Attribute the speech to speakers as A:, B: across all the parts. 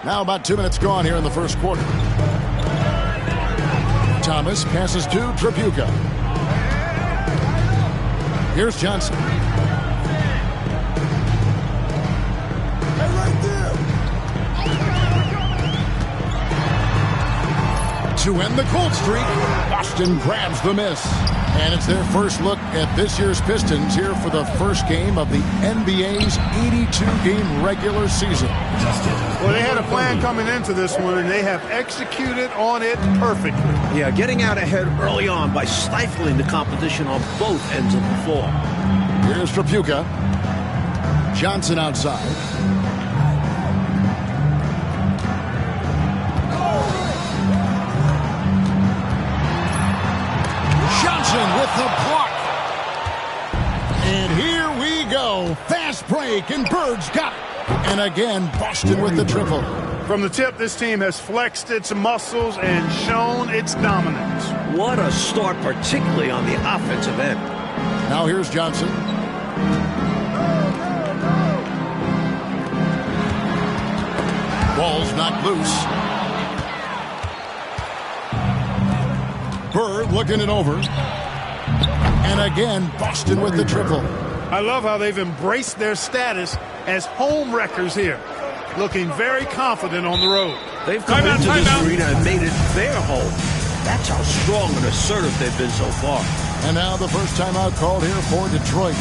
A: Now about 2 minutes gone here in the first quarter. Thomas passes to Tripucka. Here's Johnson. To end the cold streak, Boston grabs the miss. And it's their first look at this year's Pistons here for the first game of the NBA's 82-game regular season.
B: Well, they had a plan coming into this one, and they have executed on it perfectly.
C: Yeah, getting out ahead early on by stifling the competition on both ends of the floor.
A: Here's Tripucka. Johnson outside. With the block. And here we go. Fast break, and Bird's got it. And again, Boston with the triple.
B: From the tip, this team has flexed its muscles and shown its dominance.
C: What a start, particularly on the offensive end.
A: Now here's Johnson. Ball's knocked loose. Bird looking it over. And again, Boston with the triple.
B: I love how they've embraced their status as home wreckers here. Looking very confident on the road.
C: They've come into this arena and made it their home. That's how strong and assertive they've been so far.
A: And now the first timeout called here for Detroit.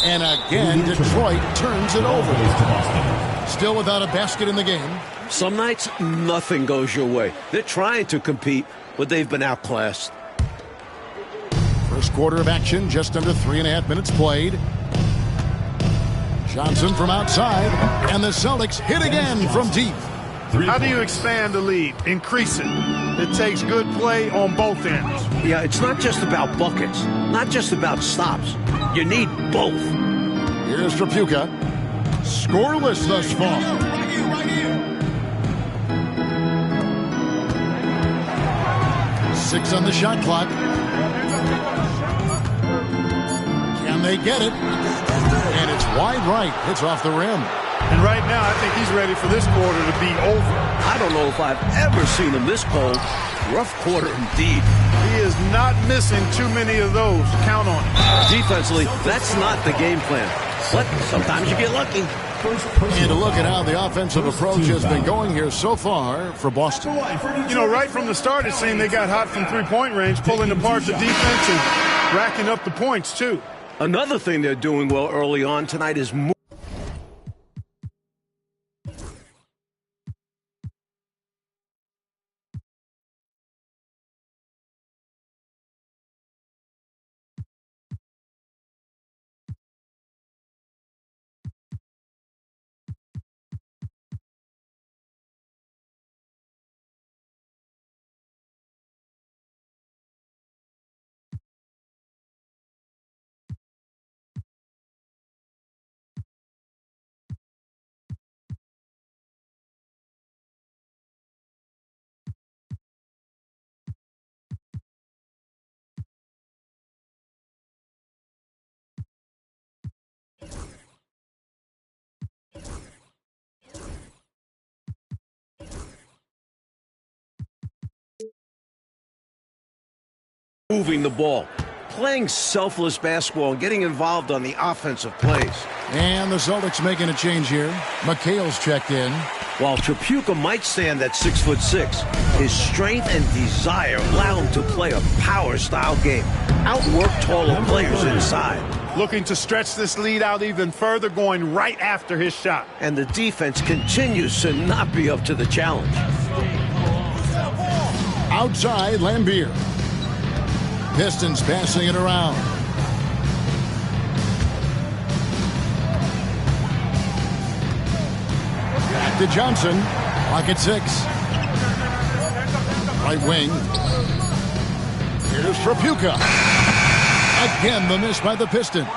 A: And again, Detroit turns it over. Still without a basket in the game.
C: Some nights, nothing goes your way. They're trying to compete, but they've been outclassed.
A: First quarter of action, just under 3.5 minutes played. Johnson from outside, and the Celtics hit again from deep.
B: How do you expand the lead? Increase it. It takes good play on both ends.
C: Yeah, it's not just about buckets, not just about stops. You need both.
A: Here's Tripucka. Scoreless thus far. Six on the shot clock. Can they get it? And it's wide right. It's off the rim.
B: And right now, I think he's ready for this quarter to be over.
C: I don't know if I've ever seen him this cold. Rough quarter indeed.
B: He is not missing too many of those. Count on it.
C: Defensively, that's not the game plan. But sometimes you get lucky.
A: And to look at how the offensive approach has been going here so far for Boston.
B: You know, right from the start, it seemed they got hot from three-point range, pulling apart the defense and racking up the points, too.
C: Another thing they're doing well early on tonight is moving the ball, playing selfless basketball, and getting involved on the offensive plays.
A: And the Celtics making a change here. McHale's checked in.
C: While Tripucka might stand at 6'6", his strength and desire allow him to play a power-style game, outwork taller players inside.
B: Looking to stretch this lead out even further, going right after his shot.
C: And the defense continues to not be up to the challenge.
A: Outside, Lambier. Pistons passing it around. Back to Johnson. Clock at 6. Right wing. Here's Tripucka. Again, the miss by the Pistons.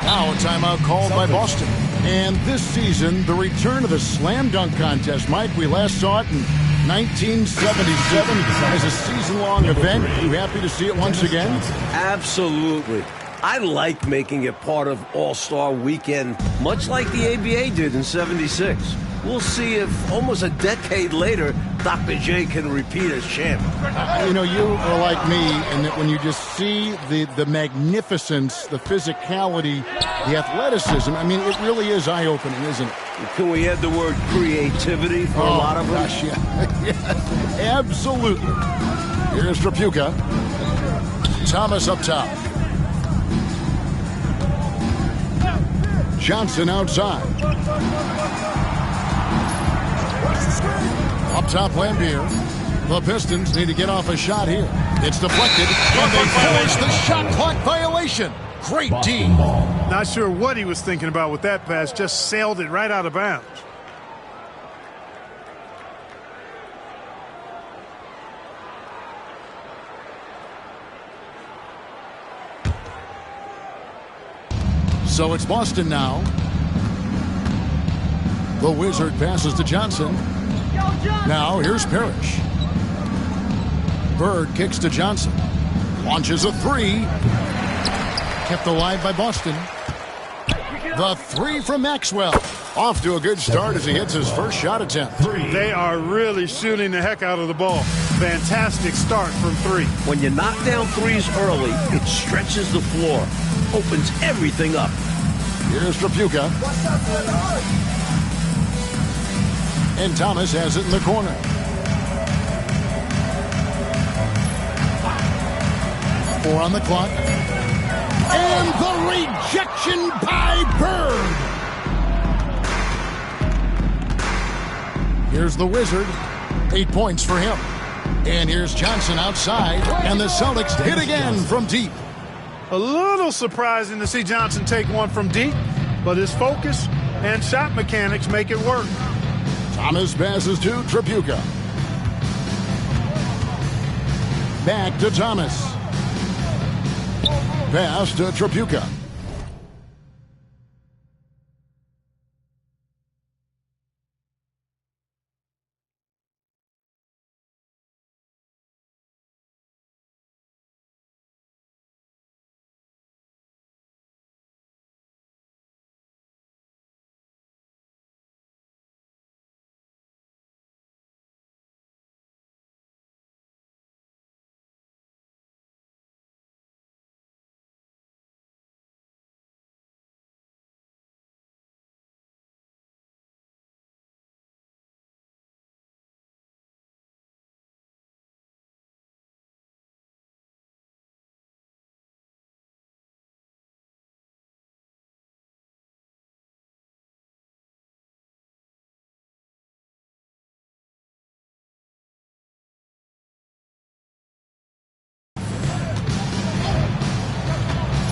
A: Now a timeout called by Boston. And this season, the return of the slam dunk contest. Mike, we last saw it in 1977 as a season-long event. Are you happy to see it once again?
C: Absolutely. I like making it part of All-Star Weekend, much like the ABA did in '76. We'll see if almost a decade later, Dr. J can repeat as champ.
A: You know, you are like me in that when you just see the magnificence, the physicality, the athleticism, I mean, it really is eye-opening, isn't it?
C: Can we add the word creativity for a lot of them?
A: Gosh, yeah. Yeah, absolutely. Here's Tripucka. Thomas up top. Johnson outside. Up top, Lambier. The Pistons need to get off a shot here. It's deflected, and they force the shot clock violation. Great D.
B: Not sure what he was thinking about with that pass. Just sailed it right out of bounds.
A: So it's Boston now. The Wizard passes to Johnson. Now here's Parrish. Bird kicks to Johnson. Launches a three. Kept alive by Boston. The three from Maxwell. Off to a good start as he hits his first shot attempt.
B: They are really shooting the heck out of the ball. Fantastic start from three.
C: When you knock down threes early, it stretches the floor, opens everything up.
A: Here's Tripucka. And Thomas has it in the corner. Four on the clock. And the Rejection by Bird. Here's the Wizard. 8 points for him. And here's Johnson outside. And the Celtics hit again from deep.
B: A little surprising to see Johnson take one from deep, but his focus and shot mechanics make it work.
A: Thomas passes to Tripucka. Back to Thomas. Pass to Tripucka.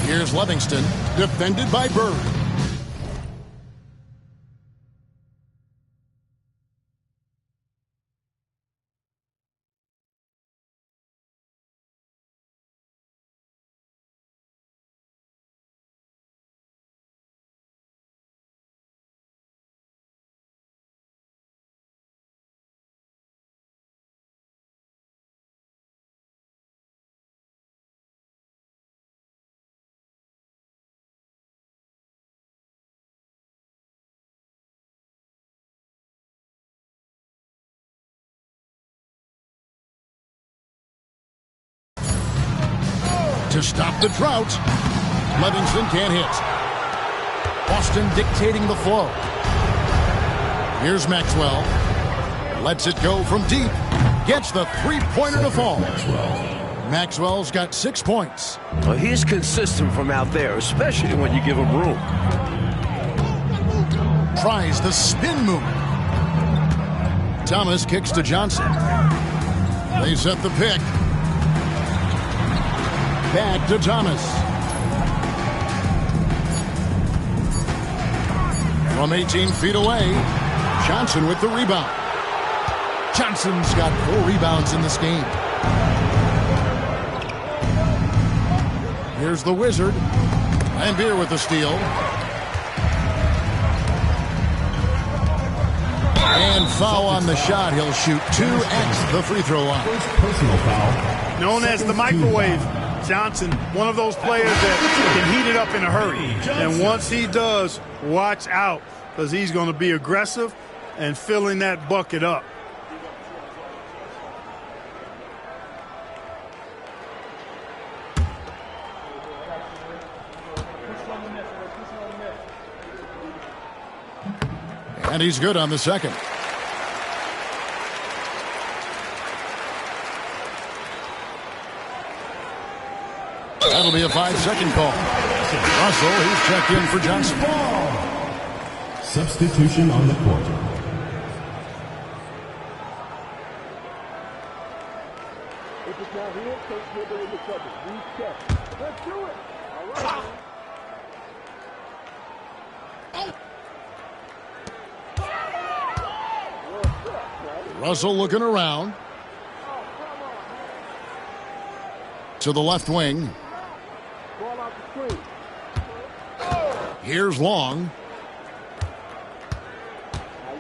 A: Here's Livingston, defended by Bird. To stop the drought, Livingston can't hit. Boston dictating the flow. Here's Maxwell. Lets it go from deep. Gets the three-pointer to fall. Maxwell's got 6 points.
C: Well, he's consistent from out there, especially when you give him room.
A: Tries the spin move. Thomas kicks to Johnson. They set the pick. Back to Thomas. From 18 feet away, Johnson with the rebound. Johnson's got 4 rebounds in this game. Here's the Wizard. Lambeer with the steal. And foul on the shot. He'll shoot 2 at the free throw line.
D: Personal foul.
B: Known as the microwave. Johnson, one of those players that can heat it up in a hurry. And once he does, watch out, because he's going to be aggressive and filling that bucket up.
A: And he's good on the second. That'll be a 5-second call. Russell, he's checked in for Johnson.
D: Substitution on the court.
E: If it's not here, take dribble in the trouble. Reset. Let's do it. All right.
A: Russell looking around. To the left wing.
E: Ball out the screen.
A: Here's Long.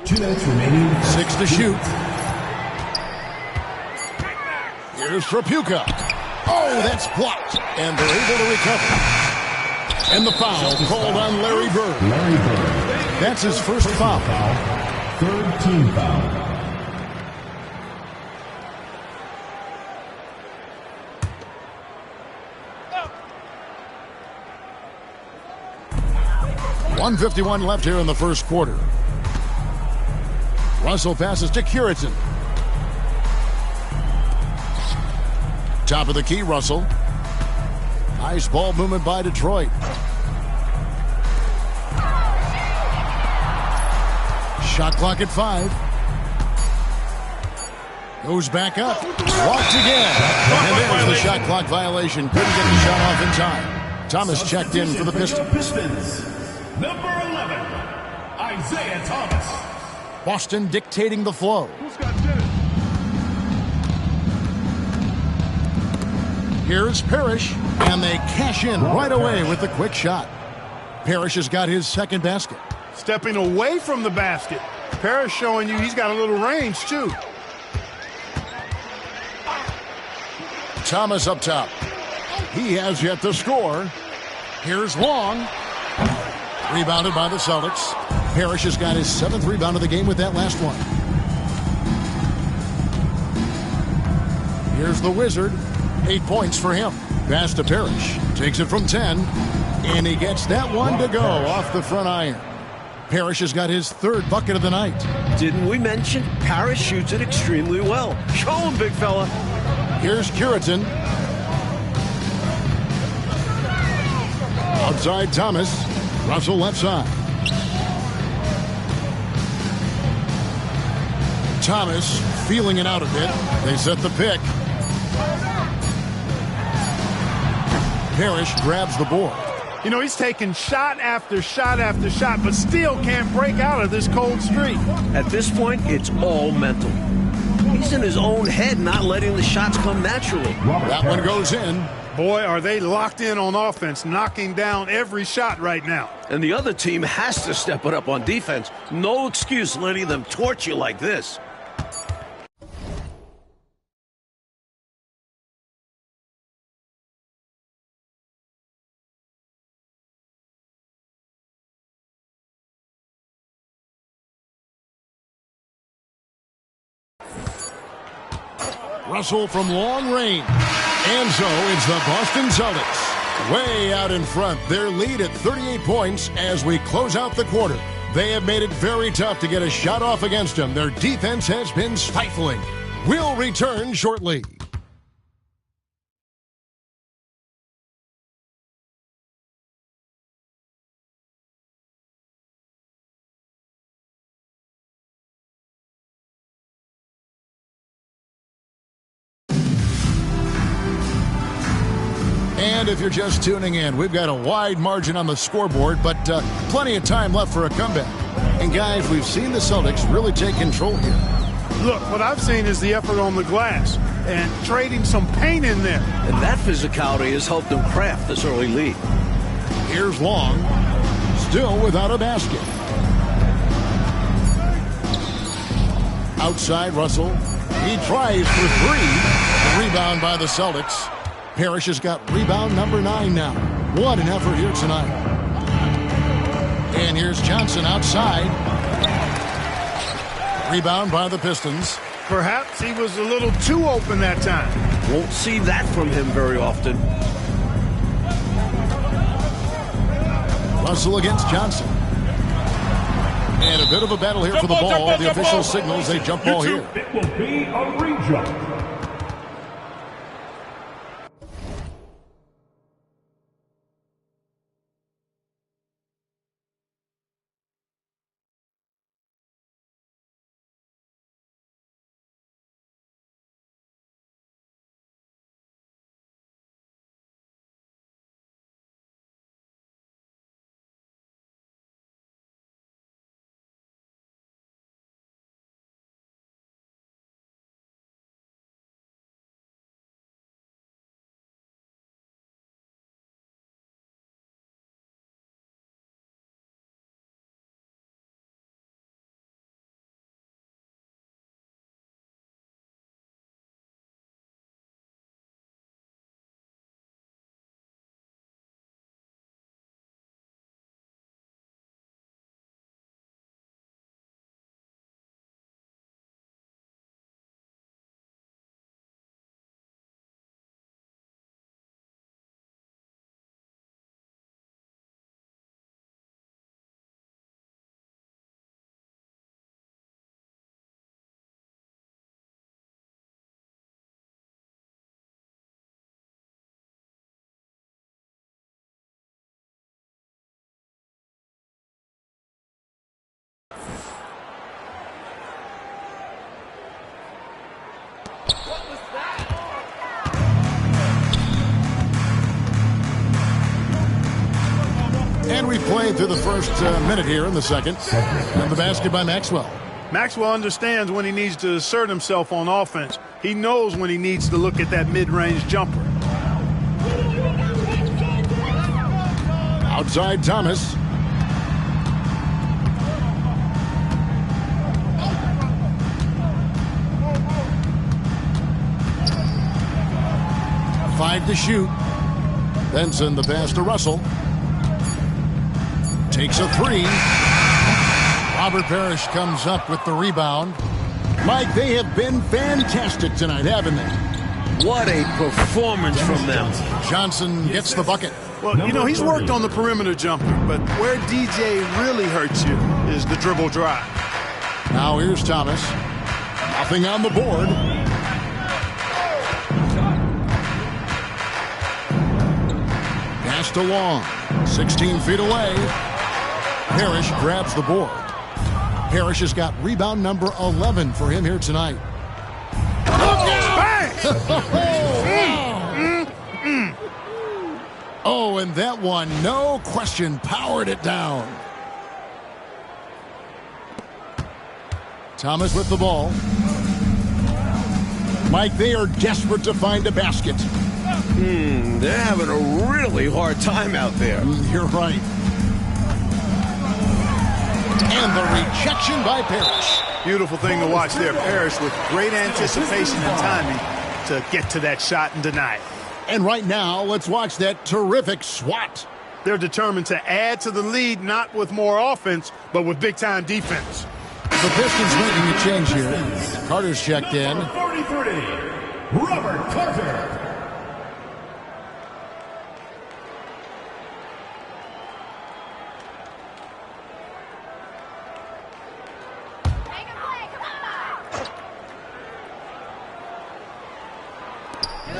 D: 2 minutes remaining.
A: 6 to shoot. Here's Tripucka. Oh, that's blocked. And they're able to recover. And the foul called on Larry Bird.
D: Larry Bird.
A: That's his first foul.
D: Third team foul.
A: .151 left here in the first quarter. Russell passes to Curitan. Top of the key, Russell. Nice ball movement by Detroit. Shot clock at 5. Goes back up. Walked again. And there's the shot clock violation. Couldn't get the shot off in time. Thomas checked in for the Pistons.
D: Number 11, Isaiah Thomas.
A: Boston dictating the flow.
E: Who's got dinner?
A: Here's Parrish, and they cash in right away with the quick shot. Parrish has got his second basket.
B: Stepping away from the basket. Parrish showing you he's got a little range, too.
A: Thomas up top. He has yet to score. Here's Long. Rebounded by the Celtics. Parrish has got his 7th rebound of the game with that last one. Here's the Wizard. 8 points for him. Pass to Parrish. Takes it from 10. And he gets that one to go off the front iron. Parrish has got his 3rd bucket of the night.
C: Didn't we mention Parrish shoots it extremely well? Show him, big fella.
A: Here's Curitan. Outside Thomas. Russell left side. Thomas feeling it out a bit. They set the pick. Parrish grabs the board.
B: You know, he's taking shot after shot after shot, but still can't break out of this cold streak.
C: At this point, it's all mental. He's in his own head, not letting the shots come naturally.
A: That one goes in.
B: Boy, are they locked in on offense, knocking down every shot right now.
C: And the other team has to step it up on defense. No excuse letting them torch you like this.
A: Russell from long range. And so it's the Boston Celtics way out in front. Their lead at 38 points as we close out the quarter. They have made it very tough to get a shot off against them. Their defense has been stifling. We'll return shortly. And if you're just tuning in, we've got a wide margin on the scoreboard, but plenty of time left for a comeback. And guys, we've seen the Celtics really take control here.
B: Look, what I've seen is the effort on the glass and trading some paint in there.
C: And that physicality has helped them craft this early lead.
A: Here's Long, still without a basket. Outside Russell, he tries for 3. The rebound by the Celtics. Parrish has got rebound number 9 now. What an effort here tonight. And here's Johnson outside. Rebound by the Pistons.
B: Perhaps he was a little too open that time.
C: Won't see that from him very often.
A: Russell against Johnson. And a bit of a battle here for the ball. The official signals a jump ball here.
D: It will be a rejump.
A: we've played through the first minute here in the second. And the basket by Maxwell.
B: Maxwell understands when he needs to assert himself on offense. He knows when he needs to look at that mid-range jumper.
A: Outside Thomas. Five to shoot. Benson the pass to Russell. Takes a three. Robert Parrish comes up with the rebound. Mike, they have been fantastic tonight, haven't they?
C: What a performance from them.
A: Johnson gets the bucket.
B: Well, you know, he's worked on the perimeter jumper, but where DJ really hurts you is the dribble drive.
A: Now here's Thomas. Nothing on the board. Pass to Long. 16 feet away. Parrish grabs the board. Parrish has got rebound number 11 for him here tonight. Oh, and that one, no question, powered it down. Thomas with the ball. Mike, they are desperate to find a basket.
C: They're having a really hard time out there.
A: You're right. And the rejection by Parrish.
B: Beautiful thing to watch there. Parrish with great anticipation and timing to get to that shot and deny it.
A: And right now, let's watch that terrific swat.
B: They're determined to add to the lead, not with more offense, but with big-time defense.
A: The Pistons making a change here. Carter's checked in.
D: 43, Robert Carter.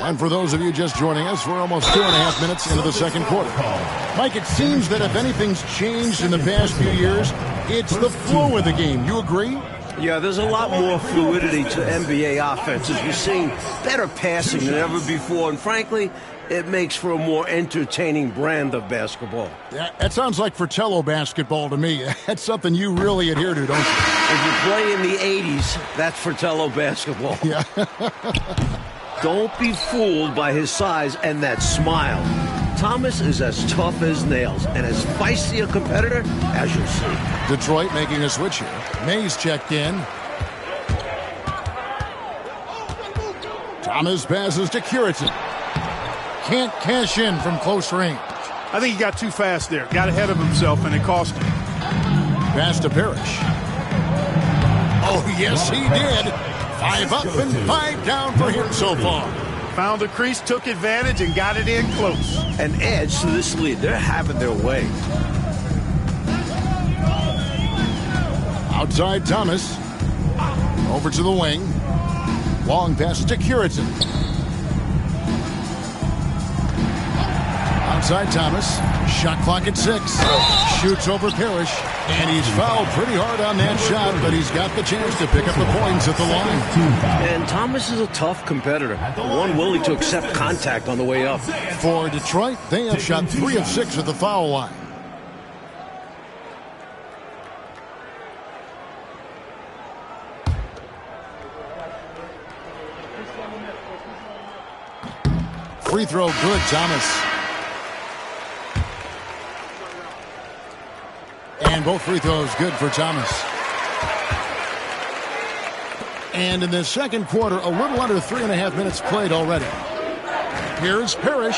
A: And for those of you just joining us, we're almost 2.5 minutes into the second quarter. Mike, it seems that if anything's changed in the past few years, it's the flow of the game. You agree?
C: Yeah, there's a lot more fluidity to NBA offenses. We're seeing better passing than ever before, and frankly, it makes for a more entertaining brand of basketball.
A: That sounds like Fratello basketball to me. That's something you really adhere to, don't you?
C: If you play in the 80s, that's Fratello basketball.
A: Yeah.
C: Don't be fooled by his size and that smile. Thomas is as tough as nails and as feisty a competitor as you'll see.
A: Detroit making a switch here. Mays checked in. Thomas passes to Curitan. Can't cash in from close range.
B: I think he got too fast there. Got ahead of himself, and it cost him.
A: Pass to Parrish. Oh, yes, he did. 5 up and 5 down for him so far.
B: Found a crease, took advantage, and got it in close.
C: An edge to this lead. They're having their way.
A: Outside Thomas. Over to the wing. Long pass to Curitan. Outside Thomas. Shot clock at 6. Shoots over Parrish. And he's fouled pretty hard on that shot, but he's got the chance to pick up the points at the line.
C: And Thomas is a tough competitor. One willing to accept contact on the way up.
A: For Detroit, they have shot 3 of 6 at the foul line. Free throw good, Thomas. And both free throws good for Thomas. And in the second quarter, a little under 3.5 minutes played already. Here's Parrish.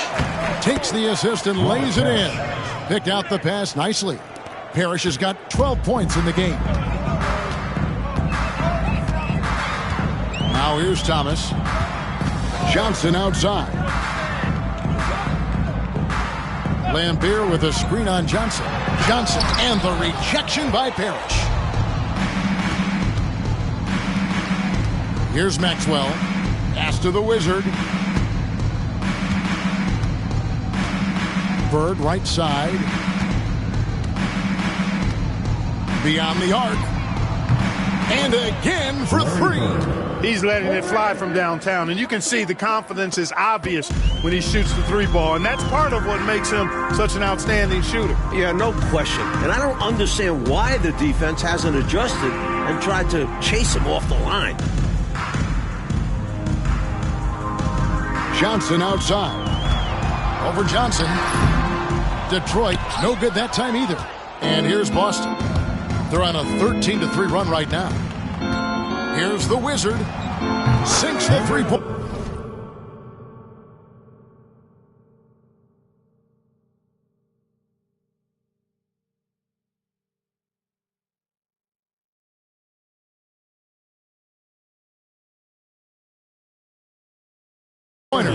A: Takes the assist and lays it in. Picked out the pass nicely. Parrish has got 12 points in the game. Now here's Thomas. Johnson outside. Lambeer with a screen on Johnson. Johnson and the rejection by Parrish. Here's Maxwell. Pass to the Wizard. Bird right side. Beyond the arc. And again for 3.
B: He's letting it fly from downtown, and you can see the confidence is obvious when he shoots the three ball, and that's part of what makes him such an outstanding shooter.
C: Yeah, no question. And I don't understand why the defense hasn't adjusted and tried to chase him off the line.
A: Johnson outside. Over Johnson. Detroit, no good that time either. And here's Boston. They're on a 13-3 run right now. Here's the Wizard. Sinks the three-point. Pointer.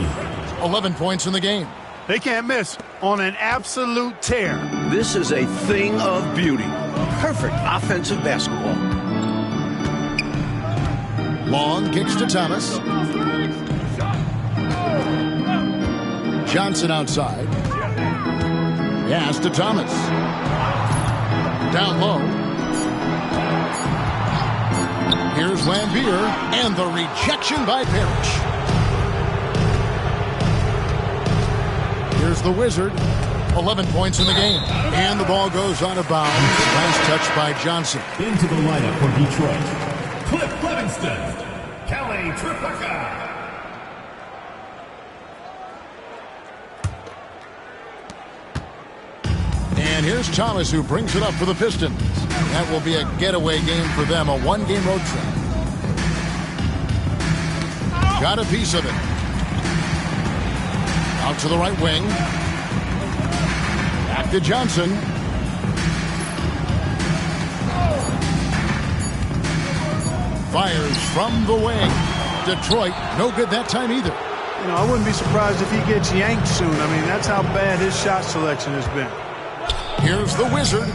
A: 11 points in the game.
B: They can't miss on an absolute tear.
C: This is a thing of beauty. Perfect offensive basketball.
A: Long kicks to Thomas. Johnson outside. Pass to Thomas. Down low. Here's Lambier, and the rejection by Parrish. Here's the Wizard. 11 points in the game. And the ball goes out of bounds. Last touch by Johnson.
D: Into the lineup for Detroit, Cliff Livingston, Kelly Tripucka.
A: And here's Thomas, who brings it up for the Pistons. That will be a getaway game for them, a one-game road trip. Got a piece of it. Out to the right wing. Back to Johnson. Fires from the wing. Detroit, no good that time either.
B: You know, I wouldn't be surprised if he gets yanked soon. I mean, that's how bad his shot selection has been.
A: Here's the Wizard.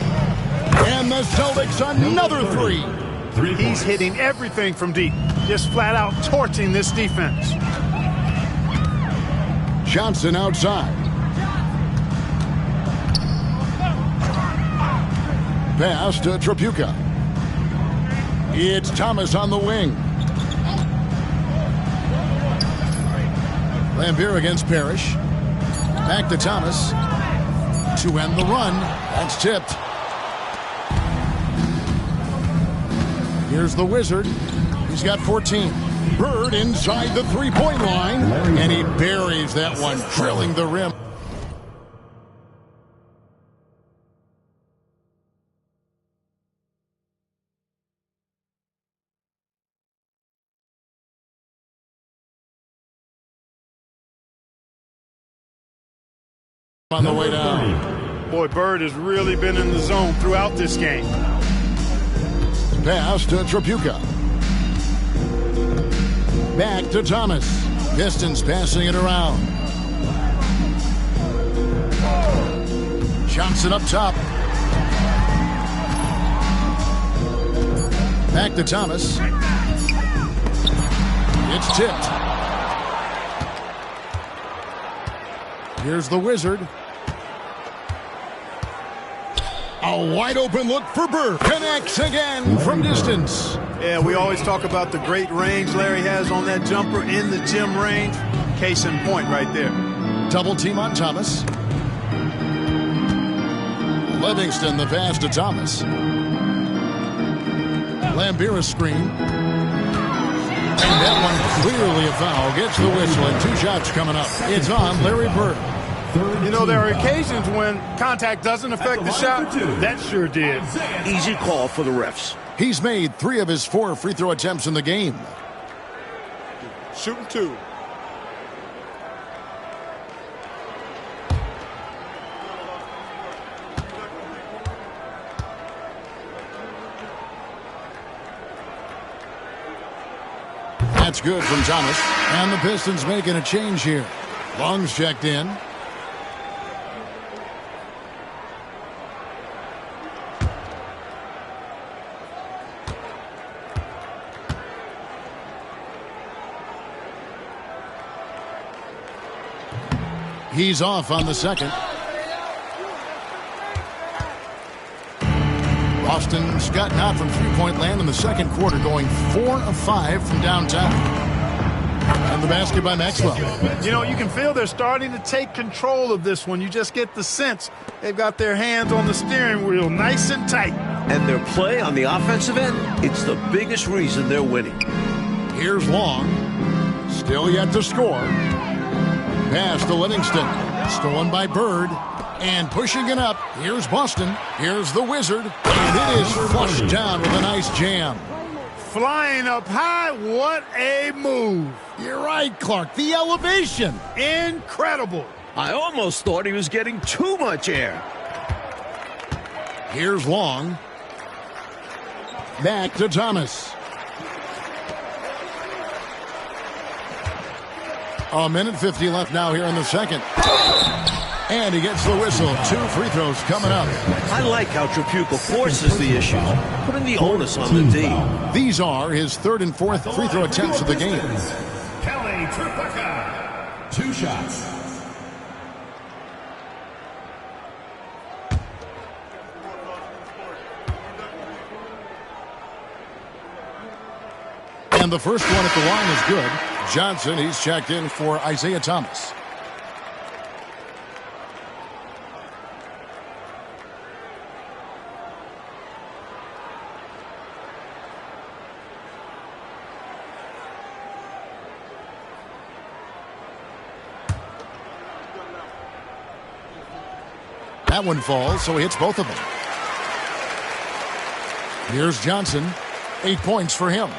A: And the Celtics another three.
B: He's hitting everything from deep. Just flat out torching this defense.
A: Johnson outside. Pass to Tripucka. It's Thomas on the wing. Lambier against Parrish. Back to Thomas. To end the run. That's tipped. Here's the Wizard. He's got 14. Bird inside the three-point line. And he buries that one, drilling the rim. On the way down.
B: Boy, Bird has really been in the zone throughout this game.
A: Pass to Tripucka. Back to Thomas. Pistons passing it around. Johnson up top. Back to Thomas. It's tipped. Here's the Wizard. A wide open look for Bird. Connects again from distance.
B: Yeah, we always talk about the great range Larry has on that jumper in the gym range. Case in point right there.
A: Double team on Thomas. Livingston the pass to Thomas. Lambier screen. And that one clearly a foul. Gets the whistle and two shots coming up. It's on Larry Bird.
B: You know, there are occasions when contact doesn't affect the shot. That sure did.
C: Easy call for the refs.
A: He's made 3 of his 4 free throw attempts in the game.
B: Shooting 2.
A: That's good from Thomas. And the Pistons making a change here. Long's checked in. He's off on the second. Boston's gotten out from three-point land in the second quarter, going 4 of 5 from downtown. And the basket by Maxwell.
B: You know, you can feel they're starting to take control of this one. You just get the sense they've got their hands on the steering wheel nice and tight.
C: And their play on the offensive end, it's the biggest reason they're winning.
A: Here's Long. Still yet to score. Pass to Livingston. Stolen by Bird. And pushing it up. Here's Boston. Here's the Wizard. And it is flushed down with a nice jam.
B: Flying up high, what a move.
A: You're right, Clark. The elevation.
B: Incredible.
C: I almost thought he was getting too much air.
A: Here's Long. Back to Thomas. A minute 50 left now here in the second. And he gets the whistle. 2 free throws coming up.
C: I like how Tripucka forces the issue, putting the onus on the D.
A: These are his third and fourth free throw attempts of the game.
D: Kelly Tripucka. 2 shots.
A: And the first one at the line is good. Johnson, he's checked in for Isaiah Thomas. That one falls, so he hits both of them. Here's Johnson. 8 points for him.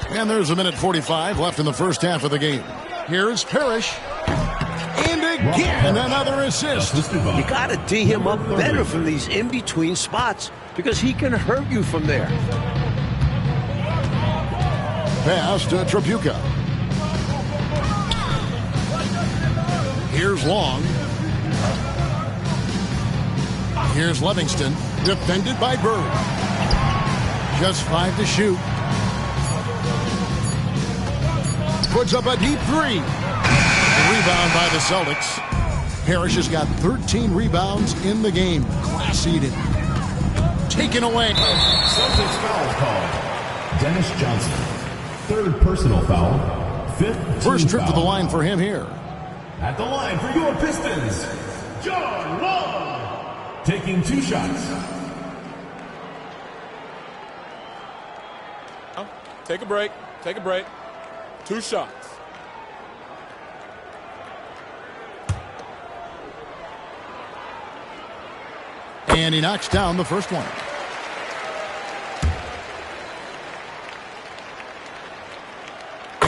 A: And there's a minute 45 left in the first half of the game. Here's Parrish. And again, another assist.
C: You got to D him up better from these in-between spots because he can hurt you from there.
A: Pass to Tripucka. Here's Long. Here's Livingston. Defended by Bird. Just 5 to shoot. Puts up a deep 3. Rebound by the Celtics. Parrish has got 13 rebounds in the game. Class eating. Taken away.
D: Celtics foul call. Dennis Johnson. 3rd personal foul. 5th
A: First trip
D: foul.
A: to the line for him here.
D: At the line for your Pistons, John Wall. Taking 2 shots.
F: Take a break. Take a break. 2 shots.
A: And he knocks down the first one.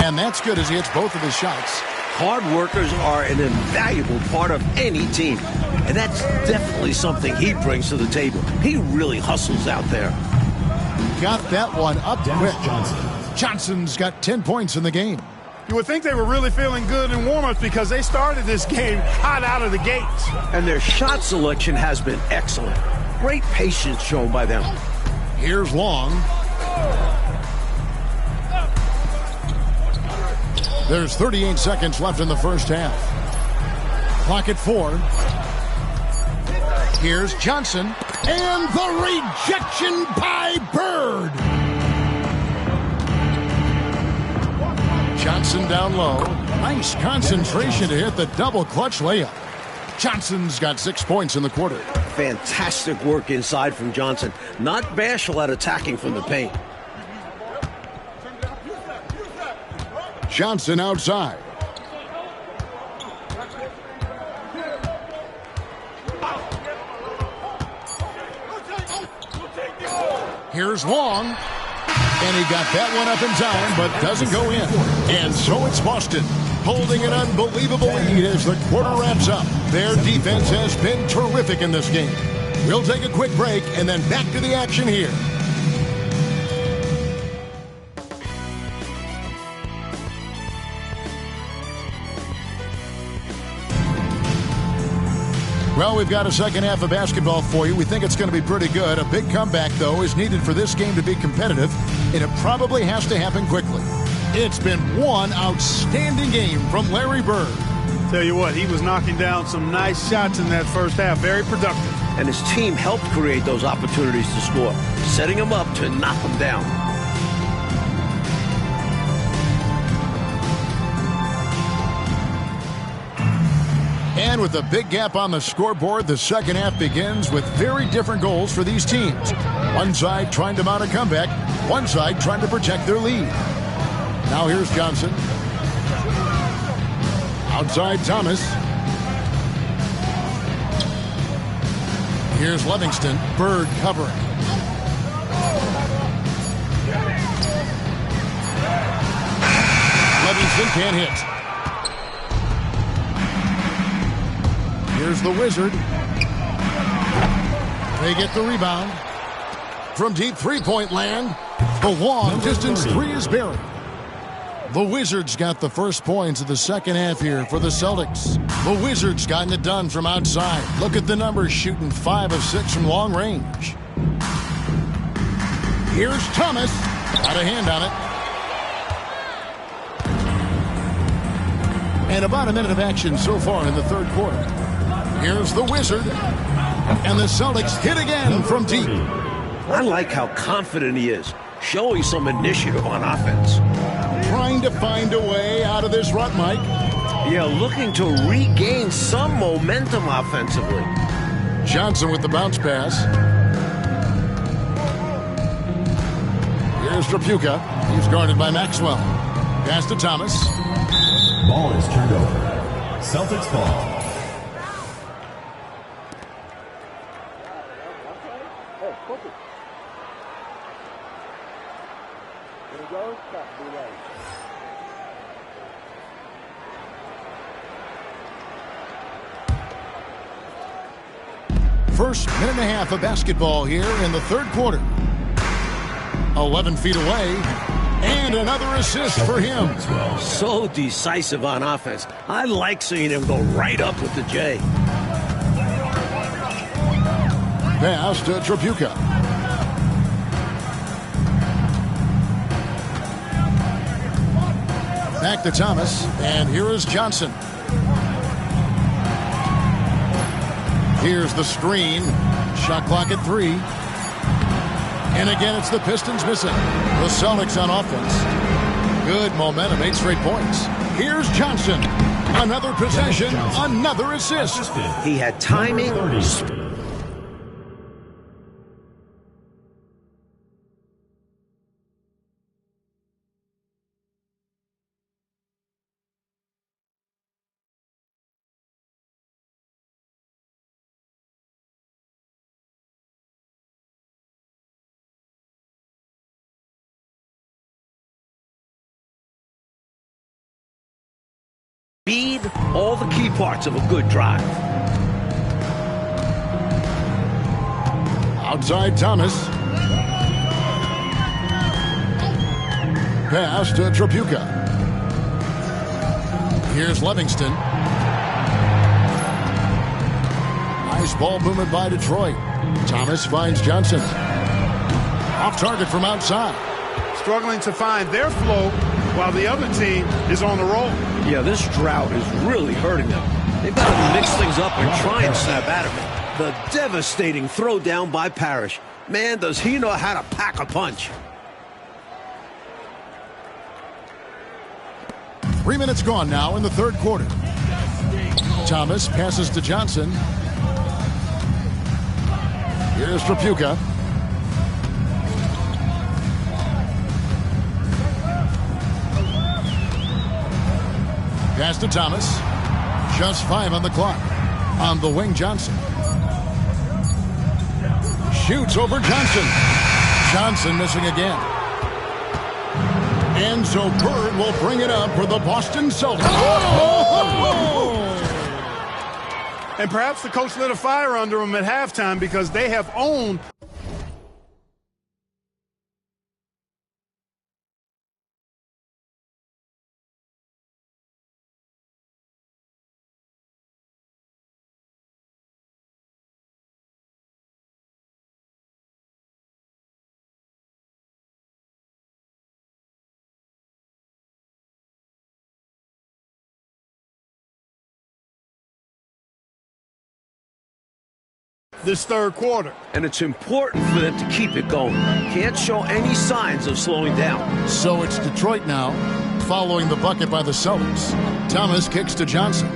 A: And that's good as he hits both of his shots.
C: Hard workers are an invaluable part of any team. And that's definitely something he brings to the table. He really hustles out there.
A: Got that one up
D: Dennis
A: quick.
D: Johnson.
A: Johnson's got 10 points in the game.
B: You would think they were really feeling good in warm-ups because they started this game hot out of the gates.
C: And their shot selection has been excellent. Great patience shown by them.
A: Here's Long. There's 38 seconds left in the first half. Clock at 4. Here's Johnson. And the rejection by Bird. Johnson down low. Nice concentration to hit the double clutch layup. Johnson's got 6 points in the quarter.
C: Fantastic work inside from Johnson. Not bashful at attacking from the paint.
A: Johnson outside. Here's Long. And he got that one up in time, but doesn't go in. And so it's Boston, holding an unbelievable lead as the quarter wraps up. Their defense has been terrific in this game. We'll take a quick break and then back to the action here. Well, we've got a second half of basketball for you. We think it's going to be pretty good. A big comeback, though, is needed for this game to be competitive, and it probably has to happen quickly. It's been one outstanding game from Larry Bird.
B: Tell you what, he was knocking down some nice shots in that first half. Very productive.
C: And his team helped create those opportunities to score, setting him up to knock them down.
A: And with a big gap on the scoreboard, the second half begins with very different goals for these teams. One side trying to mount a comeback, one side trying to protect their lead. Now here's Johnson. Outside Thomas. Here's Livingston. Bird covering. Livingston can't hit. Here's the Wizard. They get the rebound. From deep three-point land, the long distance three is buried. The Wizards got the first points of the second half here for the Celtics. The Wizards gotten it done from outside. Look at the numbers, shooting 5 of 6 from long range. Here's Thomas. Got a hand on it. And about a minute of action so far in the third quarter. Here's the Wizard. And the Celtics hit again from deep.
C: I like how confident he is, showing some initiative on offense.
A: Trying to find a way out of this rut, Mike.
C: Yeah, looking to regain some momentum offensively.
A: Johnson with the bounce pass. Here's Tripucka. He's guarded by Maxwell. Pass to Thomas.
D: Ball is turned over. Celtics ball.
A: First minute and a half of basketball here in the third quarter. 11 feet away, and another assist for him.
C: So decisive on offense. I like seeing him go right up with the J.
A: Pass to Tripucka. Back to Thomas, and here is Johnson. Here's the screen. Shot clock at 3. And again, it's the Pistons missing. The Celtics on offense. Good momentum, 8 straight points. Here's Johnson. Another possession, another assist.
C: He had timing. Speed, all the key parts of a good drive.
A: Outside Thomas. Pass to Tripucka. Here's Livingston. Nice ball movement by Detroit. Thomas finds Johnson. Off target from outside.
B: Struggling to find their flow while the other team is on the roll.
C: Yeah, this drought is really hurting them. They've got to mix things up and try and snap out of it. The devastating throw down by Parrish. Man, does he know how to pack a punch.
A: 3 minutes gone now in the third quarter. Thomas passes to Johnson. Here's Tripucka. Pass to Thomas. Just 5 on the clock. On the wing, Johnson. Shoots over Johnson. Johnson missing again. And so Bird will bring it up for the Boston Celtics.
B: And perhaps the coach lit a fire under them at halftime because they have owned this third quarter.
C: And it's important for them to keep it going. Can't show any signs of slowing down.
A: So it's Detroit now, following the bucket by the Celtics. Thomas kicks to Johnson.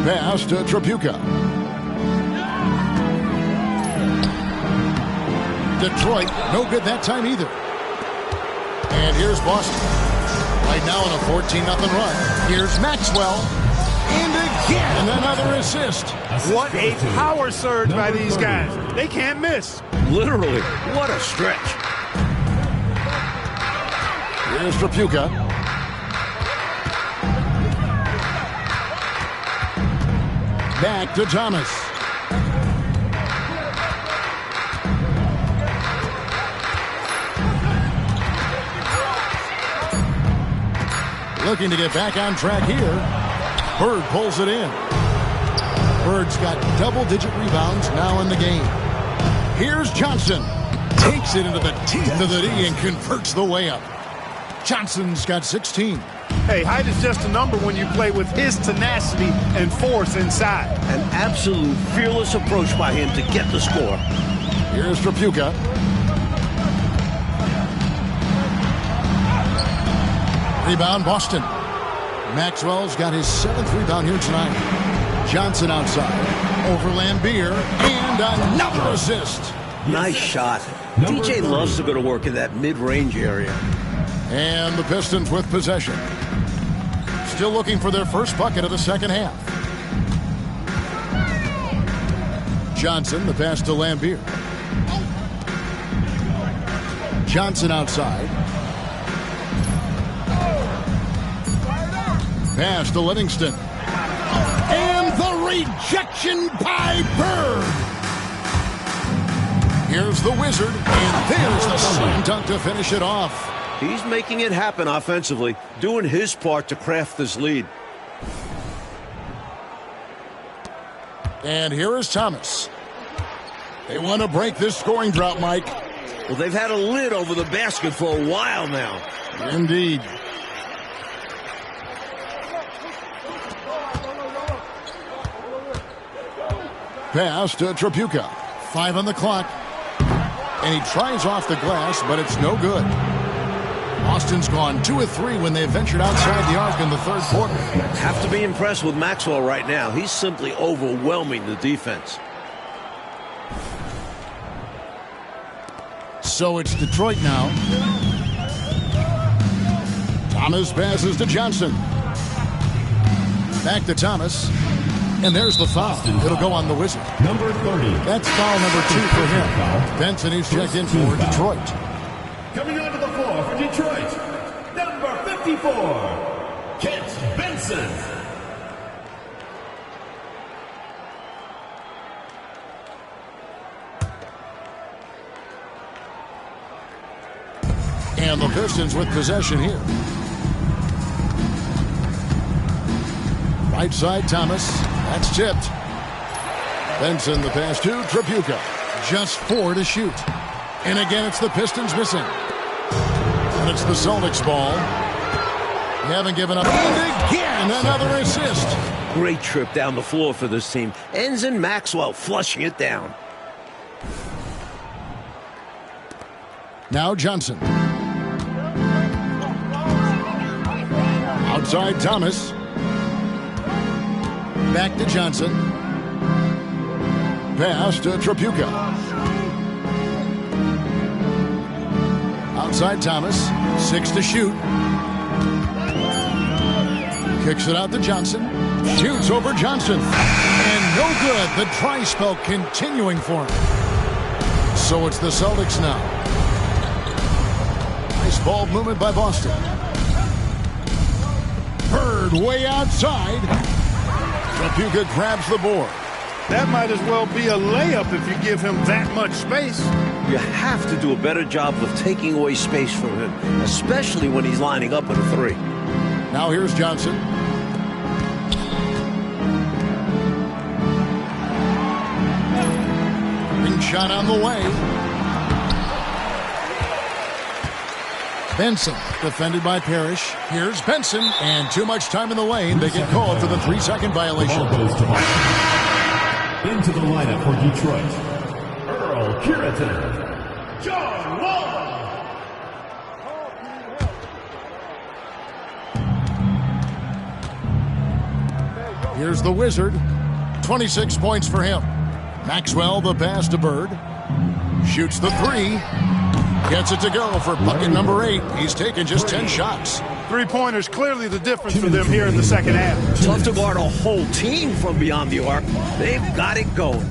A: Pass to Tripucka. Detroit, no good that time either. And here's Boston. Right now on a 14-0 run. Here's Maxwell. And again, another assist.
B: What a power surge by these guys. They can't miss.
C: Literally, what a stretch.
A: Here's Tripucka. Back to Thomas. Looking to get back on track here. Bird pulls it in. Bird's got double-digit rebounds now in the game. Here's Johnson. Takes it into the teeth of the D and converts the layup. Johnson's got 16.
B: Hey, height is just a number when you play with his tenacity and force inside.
C: An absolute fearless approach by him to get the score.
A: Here's Tripucka. Rebound, Boston. Maxwell's got his 7th rebound here tonight. Johnson outside. Over Lambier. And another assist.
C: Nice shot. DJ loves to go to work in that mid-range area.
A: And the Pistons with possession. Still looking for their first bucket of the second half. Johnson, the pass to Lambier. Johnson outside. Pass to Livingston. And the rejection by Bird. Here's the Wizard, and there's the slam dunk to finish it off.
C: He's making it happen offensively, doing his part to craft this lead.
A: And here is Thomas. They want to break this scoring drought, Mike.
C: Well, they've had a lid over the basket for a while now.
A: Indeed. Pass to Tripucka. 5 on the clock. And he tries off the glass, but it's no good. Boston's gone 2 of 3 when they ventured outside the arc in the third quarter.
C: Have to be impressed with Maxwell right now. He's simply overwhelming the defense.
A: So it's Detroit now. Thomas passes to Johnson. Back to Thomas. And there's the foul. It'll go on the Wizard.
D: Number 30.
A: That's foul number 2 for him. Benson is checked in for Detroit.
D: Coming onto the floor for Detroit, number 54, Kent Benson.
A: And the Pistons with possession here. Right side, Thomas. That's tipped. Benson, the pass to Tripucka. Just 4 to shoot. And again, it's the Pistons missing. And it's the Celtics ball. They haven't given up. And again, another assist.
C: Great trip down the floor for this team. Ends in Maxwell flushing it down.
A: Now Johnson. Outside Thomas. Back to Johnson. Pass to Tripucka. Outside Thomas. 6 to shoot. Kicks it out to Johnson. Shoots over Johnson. And no good. The dry spell continuing for him. So it's the Celtics now. Nice ball movement by Boston. Bird way outside. Tripucka grabs the board.
B: That might as well be a layup if you give him that much space.
C: You have to do a better job of taking away space from him, especially when he's lining up at a 3.
A: Now here's Johnson. Ring shot on the way. Benson, defended by Parrish. Here's Benson, and too much time in the lane. They get called for the 3-second violation.
D: Into the lineup for Detroit, Earl Kiraton, John Wall.
A: Here's the Wizard. 26 points for him. Maxwell, the pass to Bird. Shoots the three. Gets it to go for bucket number 8. He's taken just 10 shots.
B: Three-pointers clearly the difference for them here in the second half.
C: Tough to guard a whole team from beyond the arc. They've got it going.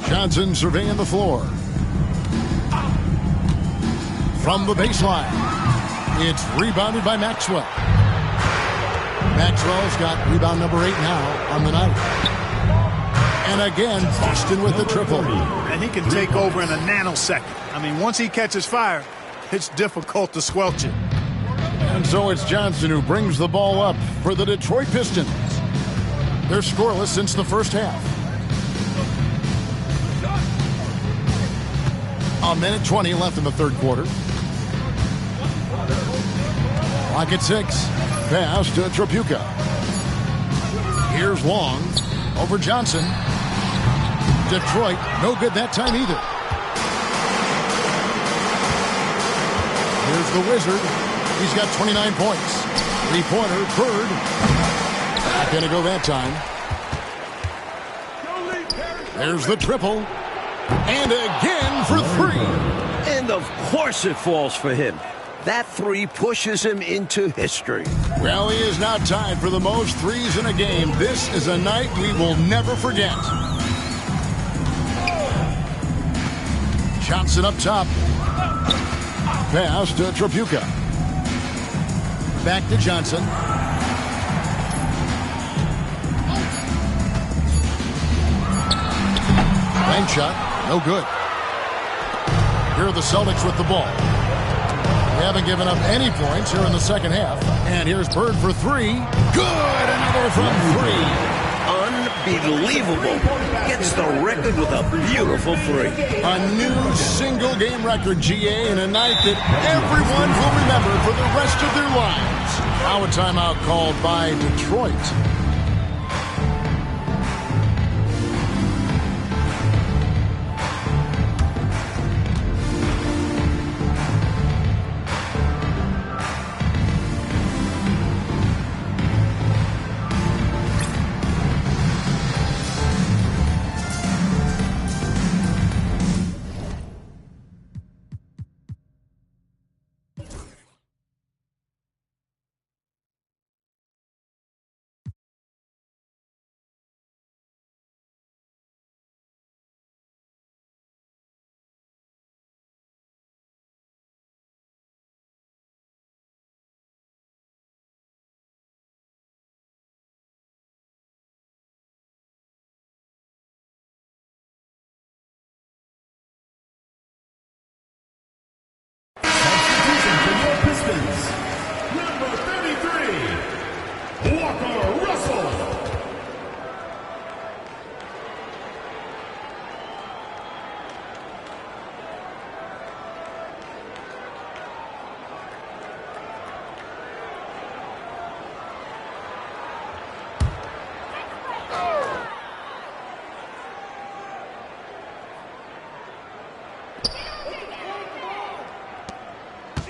A: Johnson surveying the floor. From the baseline. It's rebounded by Maxwell. Maxwell's got rebound number 8 now on the night. And again, Boston with the triple.
B: And he can take over in a nanosecond. I mean, once he catches fire, it's difficult to squelch it.
A: And so it's Johnson who brings the ball up for the Detroit Pistons. They're scoreless since the first half. A minute 20 left in the third quarter. Clock at 6. Pass to Tripucka. Here's Long over Johnson. Detroit, no good that time either. Here's the Wizard. He's got 29 points. Three-pointer, Bird. Not going to go that time. There's the triple. And again for 3.
C: And of course it falls for him. That 3 pushes him into history.
A: Well, he is now tied for the most threes in a game. This is a night we will never forget. Johnson up top. Pass to Tripucka. Back to Johnson. Bank shot. No good. Here are the Celtics with the ball. They haven't given up any points here in the second half. And here's Bird for 3. Good! Another from 3.
C: Unbelievable. Gets the record with a beautiful 3.
A: A new single-game record, GA, in a night that everyone will remember for the rest of their lives. Now a timeout called by Detroit.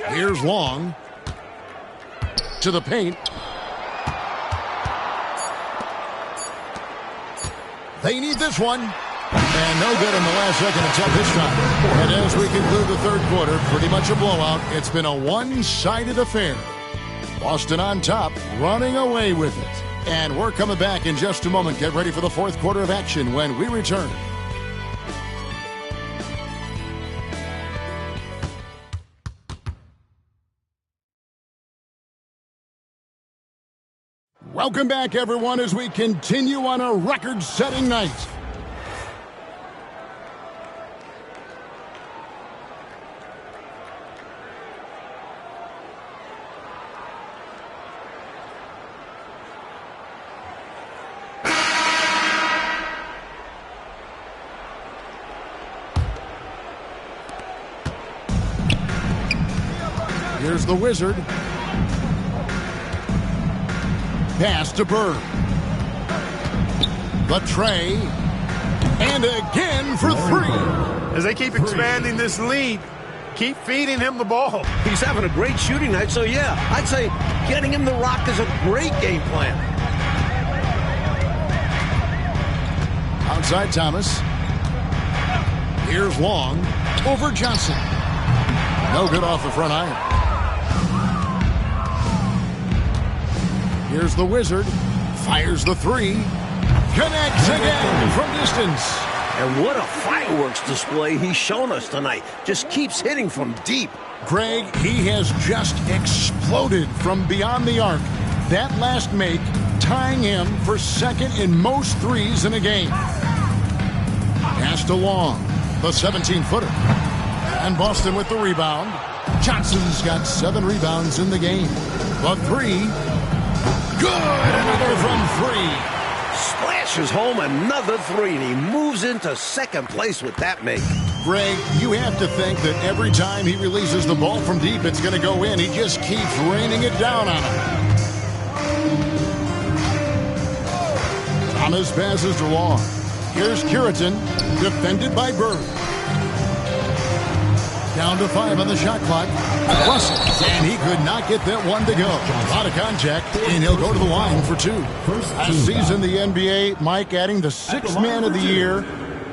A: Here's Long to the paint. They need this one. And no good in the last second attempt this time. And as we conclude the third quarter, pretty much a blowout. It's been a one-sided affair. Boston on top, running away with it. And we're coming back in just a moment. Get ready for the fourth quarter of action when we return. Welcome back, everyone, as we continue on a record-setting night. Here's the Wizard. Pass to Bird. The tray. And again for three.
B: As they keep expanding this lead, keep feeding him the ball.
C: He's having a great shooting night, so yeah, I'd say getting him the rock is a great game plan.
A: Outside Thomas. Here's Long. Over Johnson. No good off the front iron. Here's the Wizard. Fires the three. Connects again from distance.
C: And what a fireworks display he's shown us tonight. Just keeps hitting from deep.
A: Greg, he has just exploded from beyond the arc. That last make tying him for second in most threes in a game. Pass to Long, the 17-footer. And Boston with the rebound. Johnson's got 7 rebounds in the game. The three. Good! Another from three.
C: Splashes home another three, and he moves into second place with that make.
A: Greg, you have to think that every time he releases the ball from deep, it's going to go in. He just keeps raining it down on him. Thomas passes to Long. Here's Curitan, defended by Bird. Down to 5 on the shot clock. Russell, and he could not get that one to go. A lot of contact, and he'll go to the line for 2. Last season, the NBA, Mike, adding the 6th Man of the Year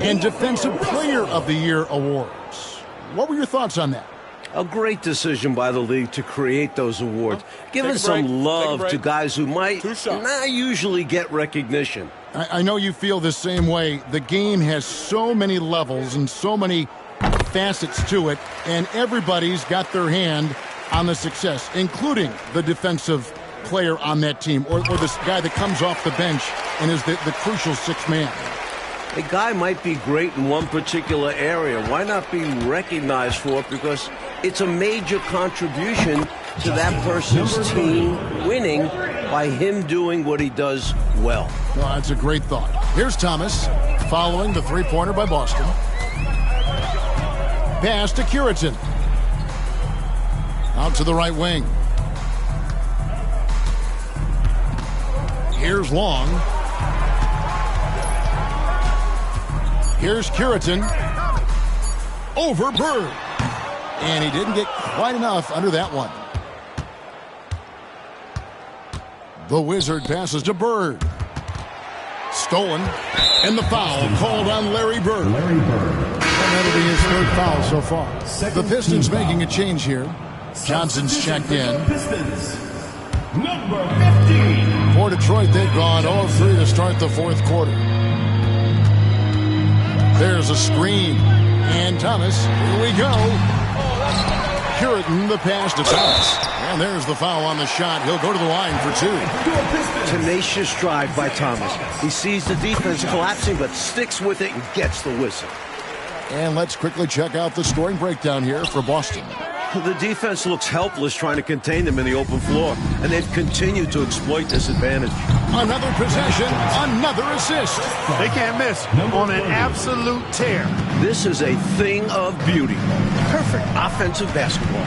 A: and Defensive Player of the Year awards. What were your thoughts on that?
C: A great decision by the league to create those awards, giving some love to guys who might not usually get recognition.
A: I know you feel the same way. The game has so many levels and so many facets to it, and everybody's got their hand on the success, including the defensive player on that team or this guy that comes off the bench and is the crucial 6th man.
C: A guy might be great in one particular area. Why not be recognized for it? Because it's a major contribution to that person's team winning by him doing what he does well.
A: Well, that's a great thought. Here's Thomas following the three-pointer by Boston. Pass to Curitan. Out to the right wing. Here's Long. Here's Curitan. Over Bird. And he didn't get quite enough under that one. The Wizard passes to Bird. Stolen. And the foul called on Larry Bird. And that'll be his 3rd foul so far. The Pistons making a change here. Johnson's checked in.
D: Number 15.
A: For Detroit, they've gone 0-3 to start the 4th quarter. There's a screen. And Thomas, here we go. Curitan, the pass to Thomas. And there's the foul on the shot. He'll go to the line for 2.
C: Tenacious drive by Thomas. He sees the defense collapsing, but sticks with it and gets the whistle.
A: And let's quickly check out the scoring breakdown here for Boston.
C: The defense looks helpless trying to contain them in the open floor, and they've continued to exploit this advantage.
A: Another possession, another assist.
B: They can't miss on an absolute tear.
C: This is a thing of beauty. Perfect offensive basketball.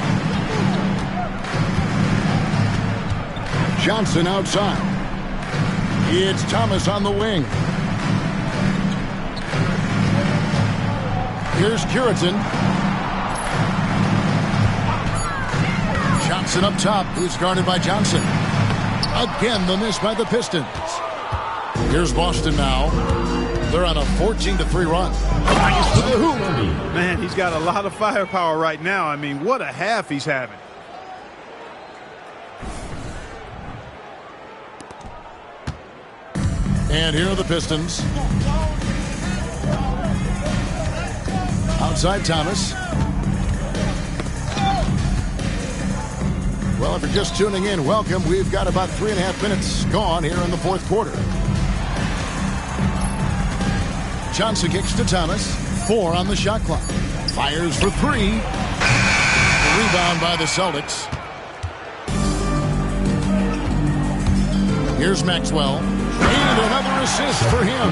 A: Johnson outside. It's Thomas on the wing. Here's Curitan. Johnson up top, who's guarded by Johnson. Again, the miss by the Pistons. Here's Boston now. They're on a 14-3 run. To the hoop.
B: Man, he's got a lot of firepower right now. I mean, what a half he's having.
A: And here are the Pistons. Outside Thomas. Well, if you're just tuning in, welcome. We've got about 3.5 minutes gone here in the 4th quarter. Johnson kicks to Thomas. 4 on the shot clock. Fires for 3. Rebound by the Celtics. Here's Maxwell. And another assist for him.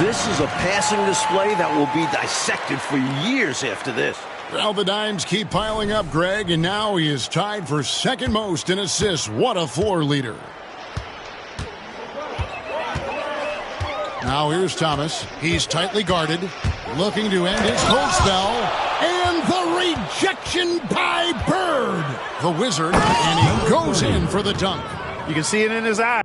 C: This is a passing display that will be dissected for years after this.
A: Well, the dimes keep piling up, Greg, and now he is tied for second most in assists. What a floor leader. Now here's Thomas. He's tightly guarded, looking to end his cold spell. And the rejection by Bird. The Wizard, and he goes in for the dunk.
B: You can see it in his eye.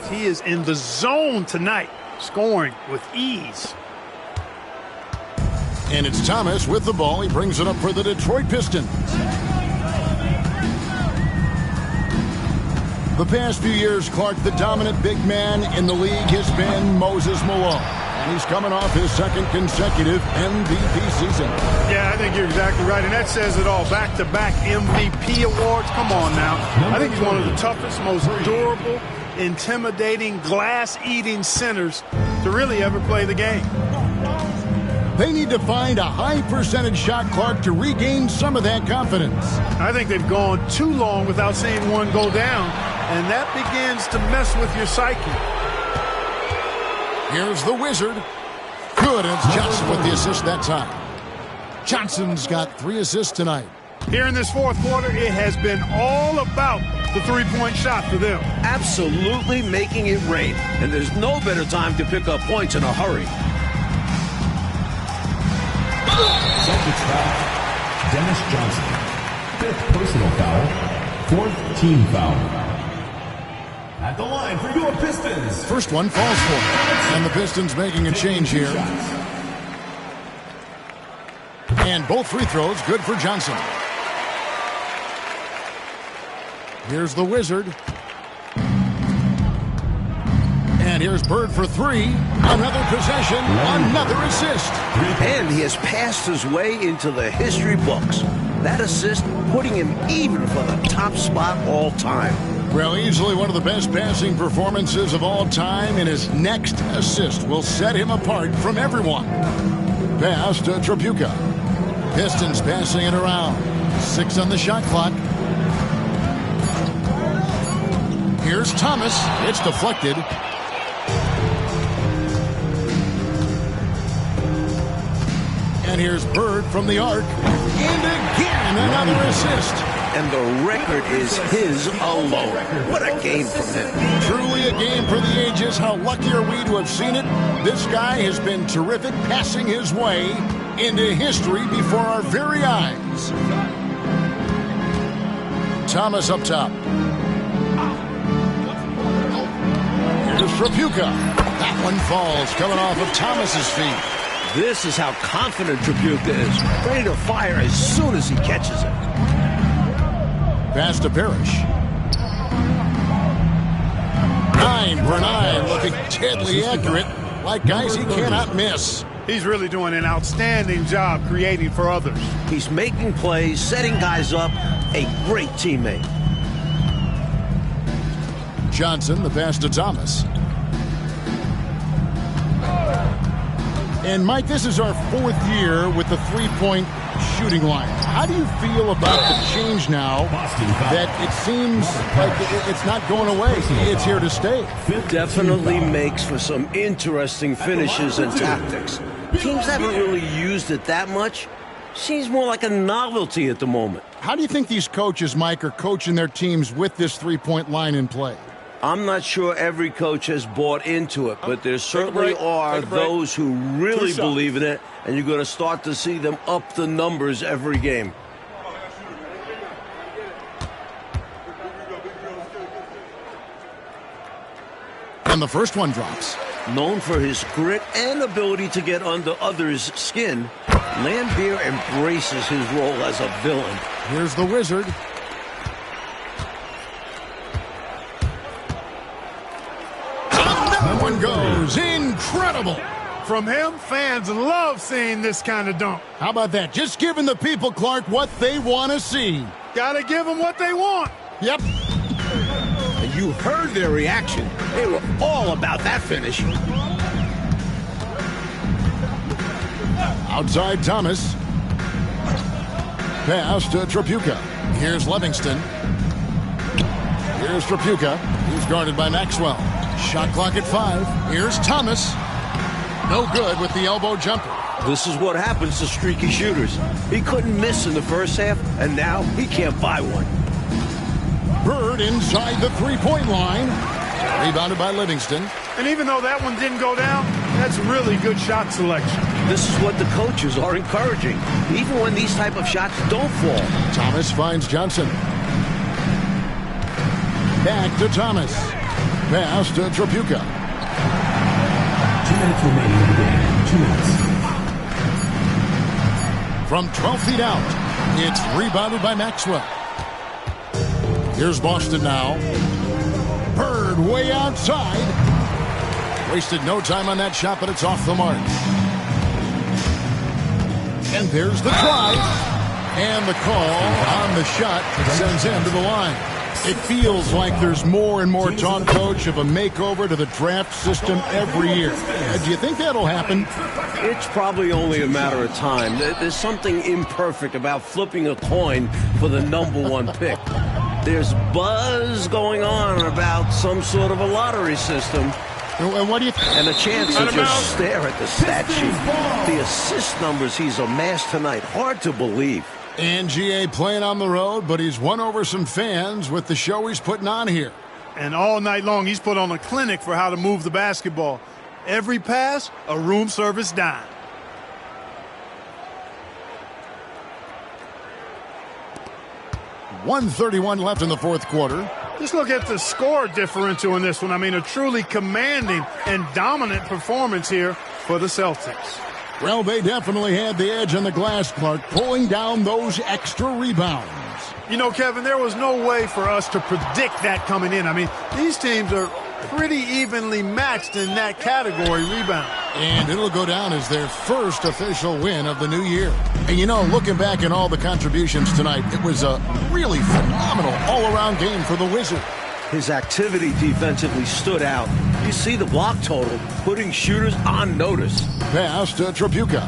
B: He is in the zone tonight, scoring with ease.
A: And it's Thomas with the ball. He brings it up for the Detroit Pistons. The past few years, Clark, the dominant big man in the league has been Moses Malone. And he's coming off his second consecutive MVP season.
B: Yeah, I think you're exactly right. And that says it all. Back-to-back MVP awards. Come on now. I think he's one of the toughest, most durable, intimidating, glass-eating centers to really ever play the game.
A: They need to find a high percentage shot, Clark, to regain some of that confidence.
B: I think they've gone too long without seeing one go down, and that begins to mess with your psyche.
A: Here's the Wizard. Good, and it's Johnson with the assist that time. Johnson's got 3 assists tonight.
B: Here in this fourth quarter, it has been all about the three-point shot for them.
C: Absolutely making it rain, and there's no better time to pick up points in a hurry.
D: Celtics foul, Dennis Johnson. 5th personal foul, 4th team foul. At the line for your Pistons.
A: First one falls for him. And the Pistons making a change here. And both free throws good for Johnson. Here's the Wizard. And here's Bird for three. Another possession, another assist.
C: And he has passed his way into the history books. That assist putting him even for the top spot all time.
A: Well, easily one of the best passing performances of all time, and his next assist will set him apart from everyone. Pass to Tripucka. Pistons passing it around. 6 on the shot clock. Here's Thomas. It's deflected. And here's Bird from the arc. And again, another assist.
C: And the record is his alone. What a game from him.
A: Truly a game for the ages. How lucky are we to have seen it? This guy has been terrific, passing his way into history before our very eyes. Thomas up top. Here's Tripucka. That one falls, coming off of Thomas's feet.
C: This is how confident Tripucka is. Ready to fire as soon as he catches it.
A: Pass to Parrish. 9 for 9, looking deadly accurate, like guys he cannot miss.
B: He's really doing an outstanding job creating for others.
C: He's making plays, setting guys up, a great teammate.
A: Johnson, the pass to Thomas. And Mike, this is our 4th year with the three-point shooting line. How do you feel about the change now that it seems like it's not going away? It's here to stay.
C: Definitely makes for some interesting finishes and tactics. Teams haven't really used it that much. Seems more like a novelty at the moment.
A: How do you think these coaches, Mike, are coaching their teams with this three-point line in play?
C: I'm not sure every coach has bought into it, but there certainly are those who really believe in it, and you're going to start to see them up the numbers every game.
A: And the first one drops.
C: Known for his grit and ability to get under others' skin, Laimbeer embraces his role as a villain.
A: Here's the Wizard. Another one goes. Incredible.
B: From him, fans love seeing this kind of dunk.
A: How about that? Just giving the people, Clark, what they want to see.
B: Gotta give them what they want.
A: Yep.
C: And you heard their reaction. They were all about that finish.
A: Outside Thomas. Pass to Tripucka. Here's Livingston. Here's Tripucka. He's guarded by Maxwell. Shot clock at 5. Here's Thomas. No good with the elbow jumper.
C: This is what happens to streaky shooters. He couldn't miss in the first half, and now he can't buy one.
A: Bird inside the three-point line. Rebounded by Livingston.
B: And even though that one didn't go down, that's really good shot selection.
C: This is what the coaches are encouraging, even when these type of shots don't fall.
A: Thomas finds Johnson. Back to Thomas. Pass to Tripucka.
D: 2 minutes remaining in the game. 2 minutes.
A: From 12 feet out, it's rebounded by Maxwell. Here's Boston now. Bird way outside. Wasted no time on that shot, but it's off the mark. And there's the try. And the call on the shot that sends him to the line. It feels like there's more and more talk, Coach, of a makeover to the draft system every year. Do you think that'll happen?
C: It's probably only a matter of time. There's something imperfect about flipping a coin for the #1 pick. There's buzz going on about some sort of a lottery system.
A: And what do you think?
C: And a chance to just stare at the stat sheet. The assist numbers he's amassed tonight, hard to believe.
A: And GA playing on the road, but he's won over some fans with the show he's putting on here.
B: And all night long, he's put on a clinic for how to move the basketball. Every pass, a room service dime.
A: 1:31 left in the fourth quarter.
B: Just look at the score differential in this one. I mean, a truly commanding and dominant performance here for the Celtics.
A: Well, they definitely had the edge on the glass, Clark, pulling down those extra rebounds.
B: You know, Kevin, there was no way for us to predict that coming in. I mean, these teams are pretty evenly matched in that category, rebound.
A: And it'll go down as their first official win of the new year. And, you know, looking back at all the contributions tonight, it was a really phenomenal all-around game for the Wizards.
C: His activity defensively stood out. You see the block total, putting shooters on notice.
A: Pass to Tripucka.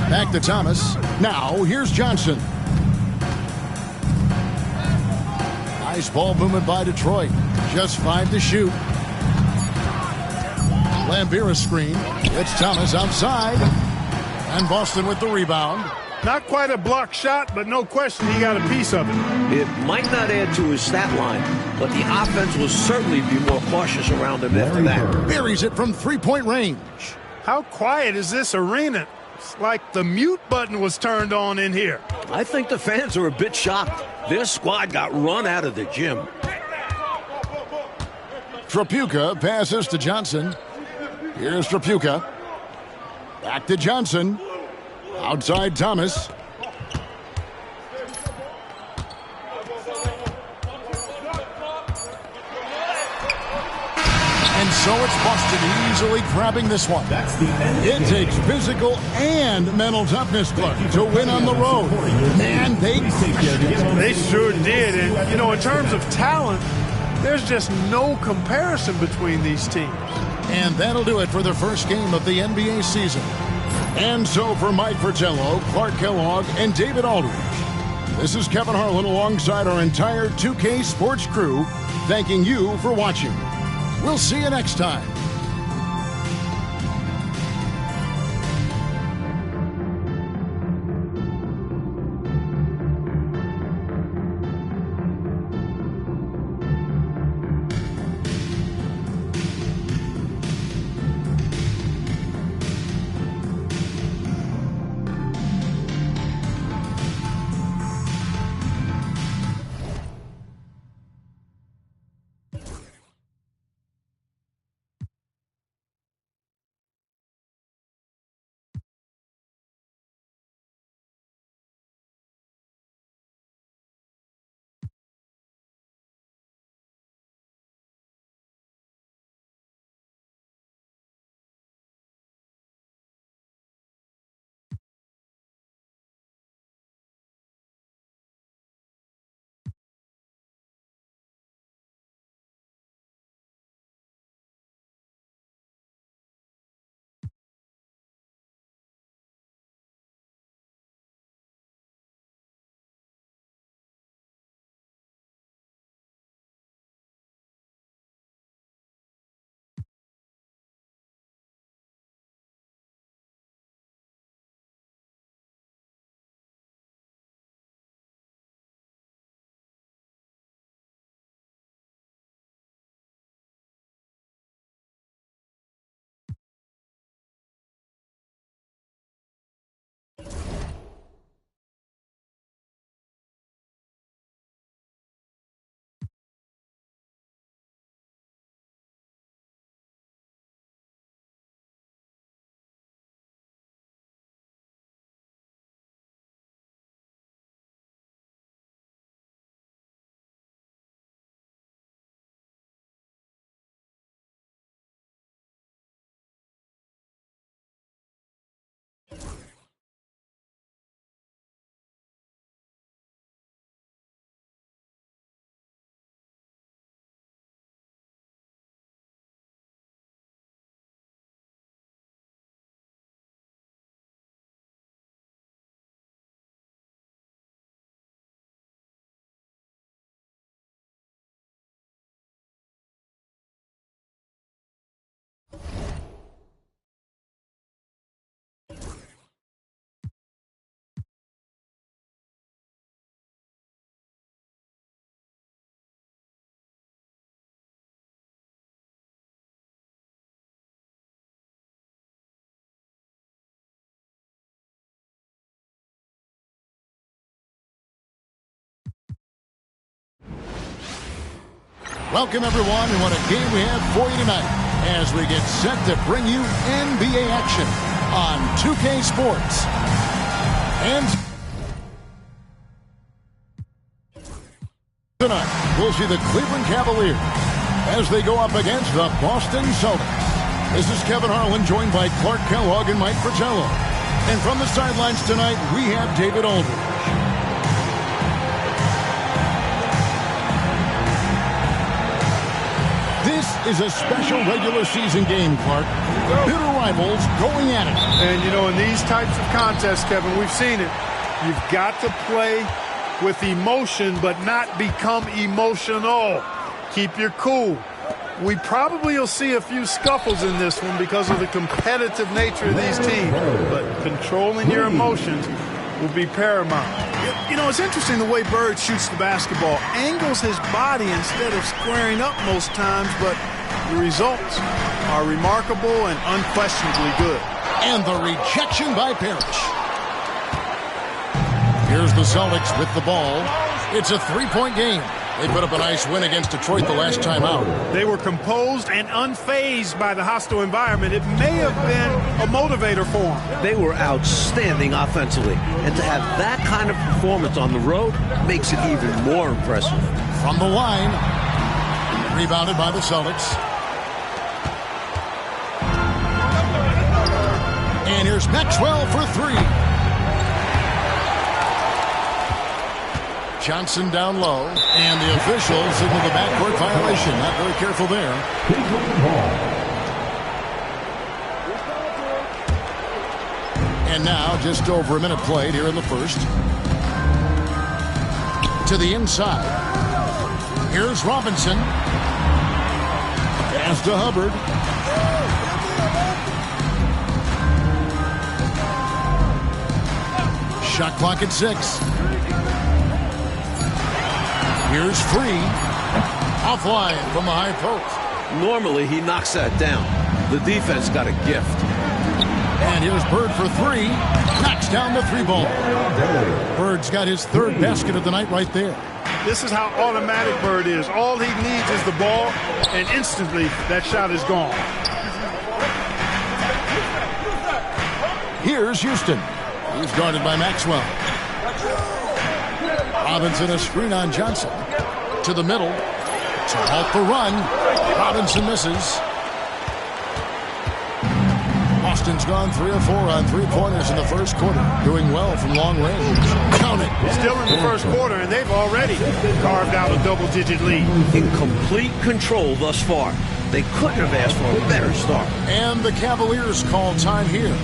A: Back to Thomas. Now, here's Johnson. Nice ball movement by Detroit. Just 5 to shoot. Lambira screen. It's Thomas outside. And Boston with the rebound.
B: Not quite a block shot, but no question he got a piece of it.
C: It might not add to his stat line, but the offense will certainly be more cautious around him after that.
A: Buries it from three-point range.
B: How quiet is this arena? It's like the mute button was turned on in here.
C: I think the fans are a bit shocked. Their squad got run out of the gym.
A: Tripucka passes to Johnson. Here's Tripucka. Back to Johnson. Outside Thomas. And so it's Boston easily grabbing this one. It takes physical and mental toughness, Clark, to win on the road. And
B: They sure did. And, you know, in terms of talent, there's just no comparison between these teams.
A: And that'll do it for the first game of the NBA season. And so for Mike Fratello, Clark Kellogg, and David Aldridge, this is Kevin Harlan alongside our entire 2K Sports crew, thanking you for watching. We'll see you next time. Welcome, everyone, and what a game we have for you tonight as we get set to bring you NBA action on 2K Sports. And tonight, we'll see the Cleveland Cavaliers as they go up against the Boston Celtics. This is Kevin Harlan, joined by Clark Kellogg and Mike Fratello. And from the sidelines tonight, we have David Aldridge. This is a special regular season game, Clark. Bitter rivals going at it.
B: And, you know, in these types of contests, Kevin, we've seen it. You've got to play with emotion, but not become emotional. Keep your cool. We probably will see a few scuffles in this one because of the competitive nature of these teams. But controlling your emotions will be paramount. You know, it's interesting the way Bird shoots the basketball. Angles his body instead of squaring up most times, but the results are remarkable and unquestionably good.
A: And the rejection by Parrish. Here's the Celtics with the ball. It's a three-point game. They put up a nice win against Detroit the last time out.
B: They were composed and unfazed by the hostile environment. It may have been a motivator for them.
C: They were outstanding offensively. And to have that kind of performance on the road makes it even more impressive.
A: From the line, rebounded by the Celtics. And here's Maxwell for three. Johnson down low, and the officials signal the backcourt violation. Not very careful there. And now, just over a minute played here in the first. To the inside. Here's Robinson. Pass to Hubbard. Shot clock at 6. Here's Free. Offline from the high post.
C: Normally, he knocks that down. The defense got a gift.
A: And here's Bird for three. Knocks down the three ball. Bird's got his third basket of the night right there.
B: This is how automatic Bird is. All he needs is the ball, and instantly that shot is gone.
A: Here's Houston. He's guarded by Maxwell. Robinson a screen on Johnson. To the middle. To halt the run. Robinson misses. Boston's gone 3 of 4 on three-pointers in the first quarter. Doing well from long range. Count it.
B: Still in the first quarter, and they've already carved out a double-digit lead.
C: In complete control thus far. They couldn't have asked for a better start.
A: And the Cavaliers call time here.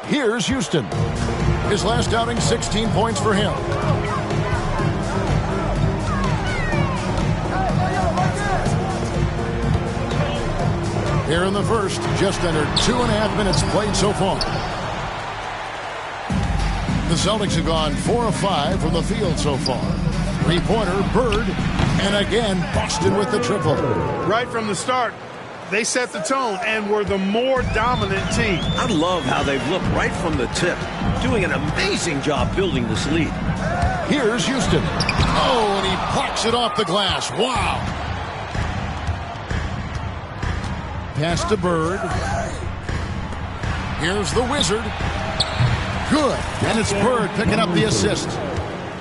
A: Here's Houston. His last outing, 16 points for him. Here in the first, just under 2.5 minutes played so far. The Celtics have gone 4 of 5 from the field so far. Three-pointer, Bird, and again, Boston with the triple.
B: Right from the start, they set the tone and were the more dominant team.
C: I love how they've looked right from the tip, doing an amazing job building this lead.
A: Here's Houston. Oh, and he blocks it off the glass. Wow. Pass to Bird. Here's the Wizard. Good. And it's Bird picking up the assist.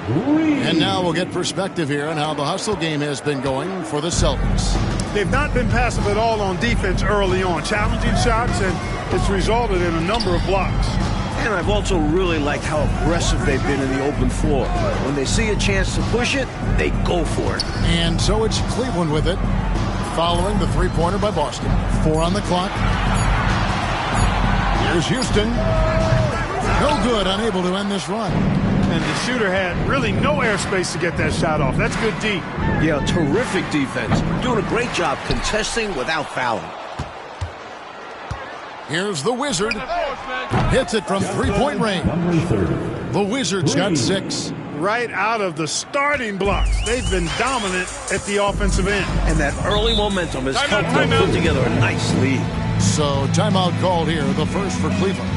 A: And now we'll get perspective here on how the hustle game has been going for the Celtics.
B: They've not been passive at all on defense early on. Challenging shots, and it's resulted in a number of blocks.
C: And I've also really liked how aggressive they've been in the open floor. When they see a chance to push it, they go for it.
A: And so it's Cleveland with it, following the three-pointer by Boston. 4 on the clock. Here's Houston. No good, unable to end this run.
B: And the shooter had really no airspace to get that shot off. That's good deep.
C: Yeah, terrific defense. Doing a great job contesting without fouling.
A: Here's the Wizard. Hits it from three-point range. The Wizards got 6.
B: Right out of the starting blocks. They've been dominant at the offensive end.
C: And that early momentum has helped them put together a nice lead.
A: So timeout called here, the first for Cleveland.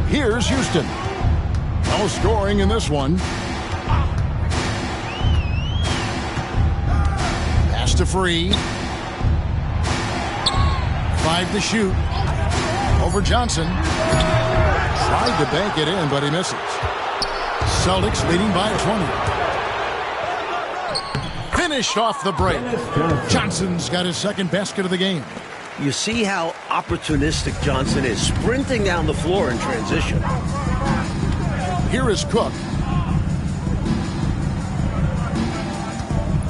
A: Here's Houston. No scoring in this one. Pass to Free. 5 to shoot. Over Johnson. Tried to bank it in, but he misses. Celtics leading by 20. Finished off the break. Johnson's got his second basket of the game.
C: You see how opportunistic Johnson is, sprinting down the floor in transition.
A: Here is Cook.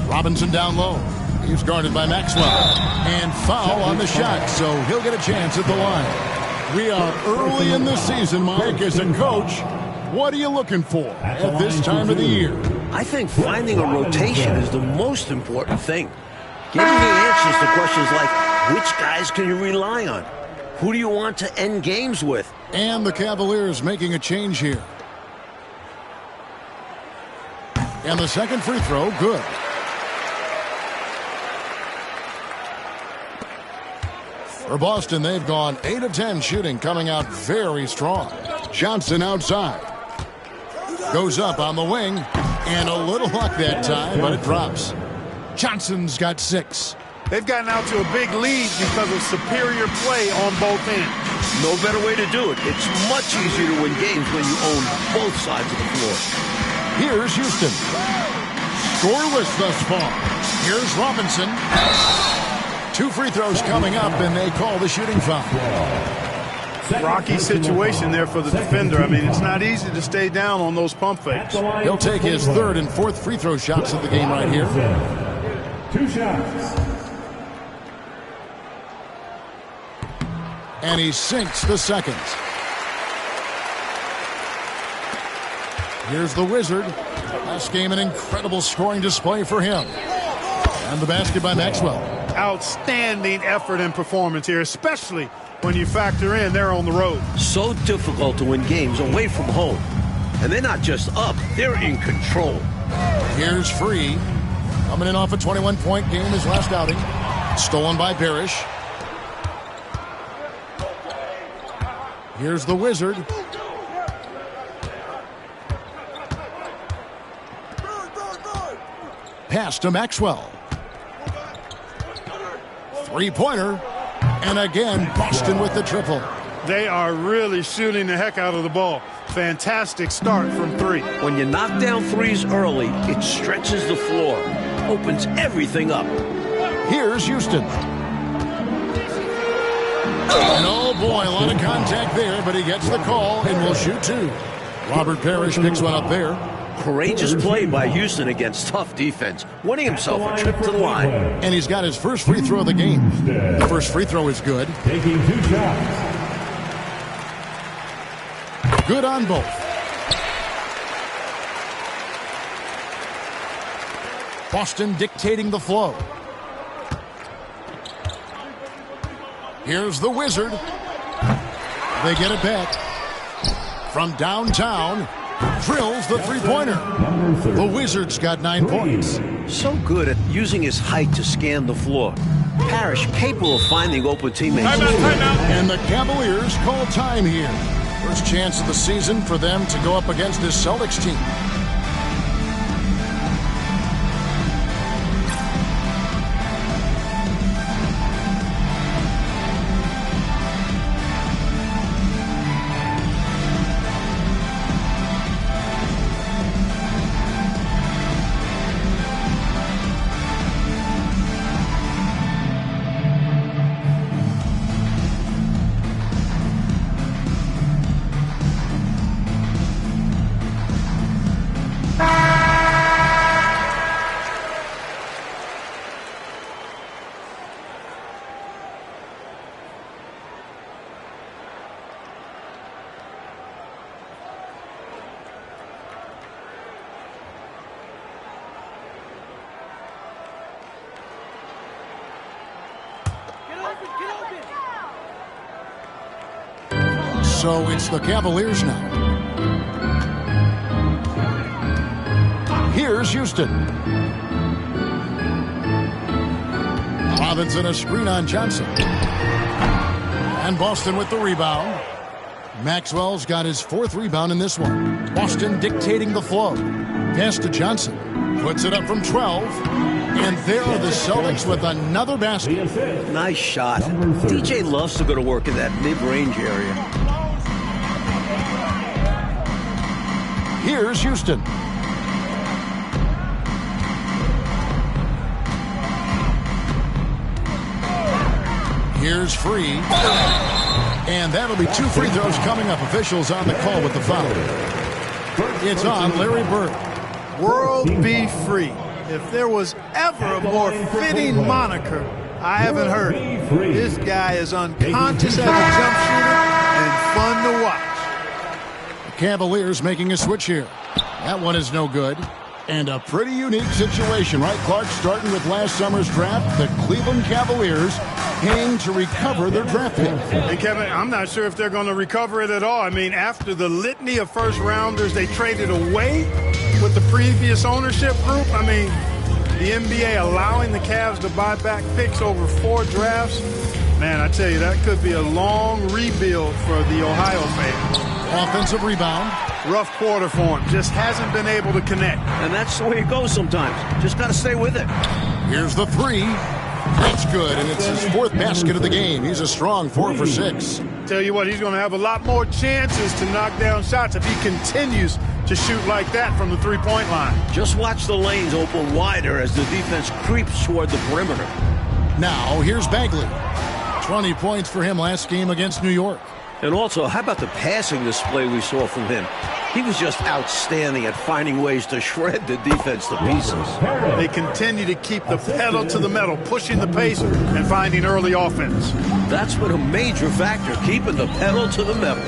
A: Robinson down low. He's guarded by Maxwell. And foul on the shot, so he'll get a chance at the line. We are early in the season, Mike, as a coach. What are you looking for at this time of the year?
C: I think finding a rotation is the most important thing. Giving the answers to questions like, which guys can you rely on? Who do you want to end games with?
A: And the Cavaliers making a change here. And the second free throw, good. For Boston, they've gone 8 of 10 shooting, coming out very strong. Johnson outside. Goes up on the wing. And a little luck that time, but it drops. Johnson's got 6.
B: They've gotten out to a big lead because of superior play on both ends.
C: No better way to do it. It's much easier to win games when you own both sides of the floor.
A: Here's Houston. Scoreless thus far. Here's Robinson. 2 free throws coming up, and they call the shooting foul.
B: Rocky situation there for the defender. I mean, it's not easy to stay down on those pump fakes.
A: He'll take his 3rd and 4th free throw shots of the game right here.
D: 2 shots.
A: And he sinks the second. Here's the Wizard. Last game, an incredible scoring display for him. And the basket by Maxwell.
B: Outstanding effort and performance here, especially when you factor in they're on the road.
C: So difficult to win games away from home. And they're not just up, they're in control.
A: Here's Free. Coming in off a 21-point game his last outing. Stolen by Parrish. Here's the Wizard. Pass to Maxwell. Three-pointer. And again, Boston with the triple.
B: They are really shooting the heck out of the ball. Fantastic start from 3.
C: When you knock down threes early, it stretches the floor, opens everything up.
A: Here's Houston. And oh boy, a lot of contact there, but he gets the call and will shoot 2. Robert Parrish picks one up there.
C: Courageous play by Houston against tough defense, winning himself a trip to the line.
A: And he's got his first free throw of the game. The first free throw is good.
D: Taking 2 shots.
A: Good on both. Boston dictating the flow. Here's the Wizard. They get it back. From downtown, drills the three-pointer. The Wizards got 9 points.
C: So good at using his height to scan the floor. Parrish capable of finding open teammates.
F: Timeout.
A: And the Cavaliers call time here. First chance of the season for them to go up against this Celtics team. So it's the Cavaliers now. Here's Houston. Robinson a screen on Johnson. And Boston with the rebound. Maxwell's got his 4th rebound in this one. Boston dictating the flow. Pass to Johnson. Puts it up from 12. And there are the Celtics with another basket.
C: Nice shot. DJ loves to go to work in that mid-range area.
A: Here's Houston. Here's Free. And that'll be 2 free throws coming up. Officials on the call with the foul. It's on Larry Bird.
B: World be free. If there was ever a more fitting moniker, I haven't heard it. This guy is unconscious as a jump shooter and fun to watch.
A: Cavaliers making a switch here. That one is no good. And a pretty unique situation, right, Clark? Starting with last summer's draft, the Cleveland Cavaliers paying to recover their draft pick.
B: And Kevin, I'm not sure if they're going to recover it at all. I mean, after the litany of first-rounders they traded away with the previous ownership group, I mean, the NBA allowing the Cavs to buy back picks over 4 drafts, man, I tell you, that could be a long rebuild for the Ohio fans.
A: Offensive rebound.
B: Rough quarter for him. Just hasn't been able to connect.
C: And that's the way it goes sometimes. Just got to stay with it.
A: Here's the 3. That's good, and it's his 4th basket of the game. He's a strong 4 for 6.
B: Tell you what, he's going to have a lot more chances to knock down shots if he continues to shoot like that from the three-point line.
C: Just watch the lanes open wider as the defense creeps toward the perimeter.
A: Now, here's Bagley. 20 points for him last game against New York.
C: And also, how about the passing display we saw from him? He was just outstanding at finding ways to shred the defense to pieces.
B: They continue to keep the pedal to the metal, pushing the pace and finding early offense.
C: That's been a major factor, keeping the pedal to the metal.